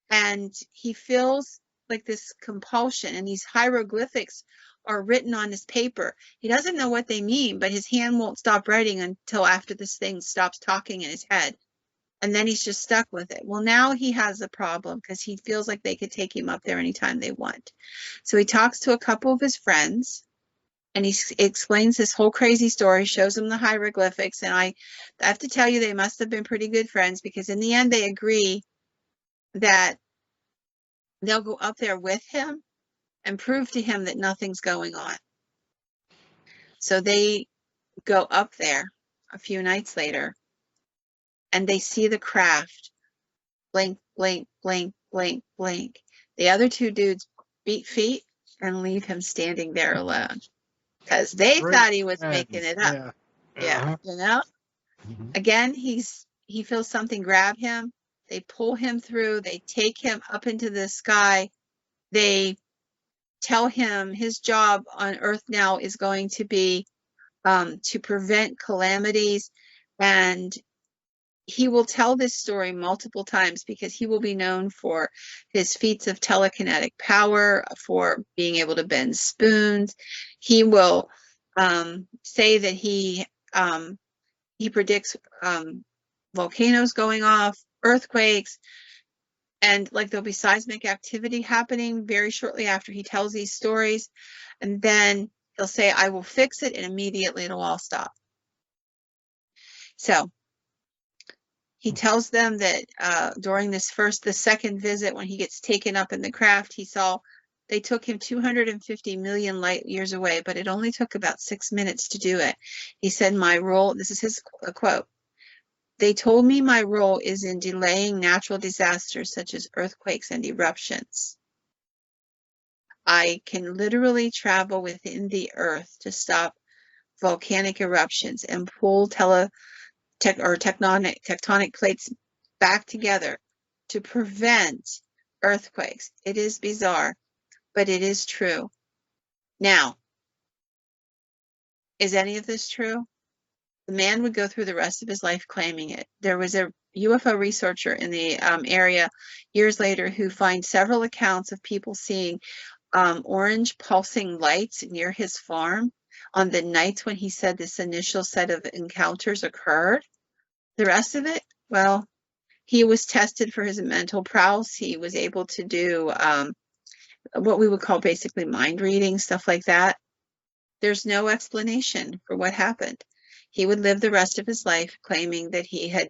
And he feels like this compulsion, and these hieroglyphics are written on his paper. He doesn't know what they mean, but his hand won't stop writing until after this thing stops talking in his head. And then he's just stuck with it. Well, now he has a problem because he feels like they could take him up there anytime they want. So he talks to a couple of his friends, and he explains this whole crazy story, shows them the hieroglyphics. And I have to tell you, they must have been pretty good friends, because in the end, they agree that they'll go up there with him and prove to him that nothing's going on. So they go up there a few nights later, and they see the craft blink, blink, blink, blink, blink. The other two dudes beat feet and leave him standing there alone, because they thought he was making it up. Yeah. You know? Again, he feels something grab him. They pull him through. They take him up into the sky. They tell him his job on Earth now is going to be to prevent calamities. And he will tell this story multiple times, because he will be known for his feats of telekinetic power, for being able to bend spoons. He will say that he predicts volcanoes going off, earthquakes, and like there'll be seismic activity happening very shortly after he tells these stories. And then he'll say, "I will fix it," and immediately it'll all stop. So he tells them that during the second visit, when he gets taken up in the craft, they took him 250 million light years away, but it only took about 6 minutes to do it. He said, "My role," this is his quote, "They told me my role is in delaying natural disasters such as earthquakes and eruptions. I can literally travel within the earth to stop volcanic eruptions and pull tectonic plates back together to prevent earthquakes. It is bizarre, but it is true. Now, is any of this true? The man would go through the rest of his life claiming it. There was a UFO researcher in the area years later who finds several accounts of people seeing orange pulsing lights near his farm on the nights when he said this initial set of encounters occurred. The rest of it, well, he was tested for his mental prowess. He was able to do what we would call basically mind reading, stuff like that. There's no explanation for what happened. He would live the rest of his life claiming that he had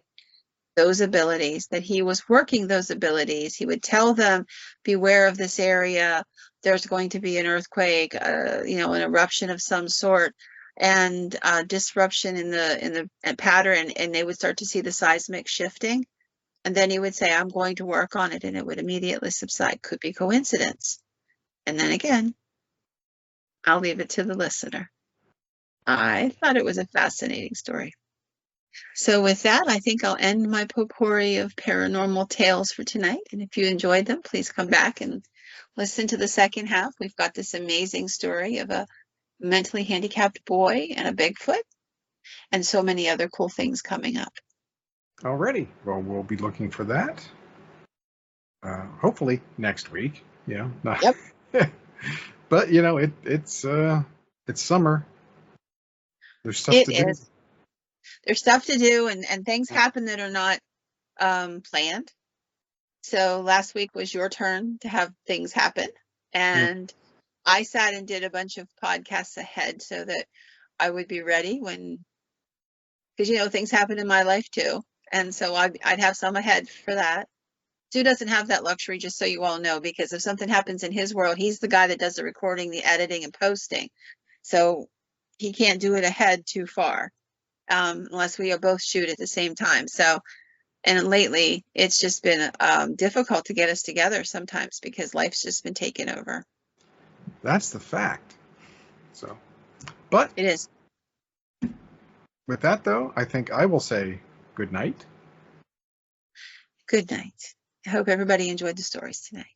those abilities, that he was working those abilities. He would tell them, beware of this area. There's going to be an earthquake, an eruption of some sort, and disruption in the pattern, and they would start to see the seismic shifting. And then he would say, I'm going to work on it, and it would immediately subside. Could be coincidence. And then again, I'll leave it to the listener. I thought it was a fascinating story. So with that, I think I'll end my potpourri of paranormal tales for tonight. And if you enjoyed them, please come back and listen to the second half. We've got this amazing story of a mentally handicapped boy and a Bigfoot, and so many other cool things coming up. Alrighty. Well, we'll be looking for that. Hopefully next week. Yep. But it's summer. There's stuff to do. There's stuff to do, and things happen that are not planned. So last week was your turn to have things happen, and I sat and did a bunch of podcasts ahead so that I would be ready because things happen in my life too, and so I'd have some ahead for that. Stu doesn't have that luxury, just so you all know, because if something happens in his world, he's the guy that does the recording, the editing, and posting. So he can't do it ahead too far unless we both shoot at the same time. So, and lately, it's just been difficult to get us together sometimes because life's just been taken over. That's the fact. So, but it is. With that, though, I think I will say good night. Good night. I hope everybody enjoyed the stories tonight.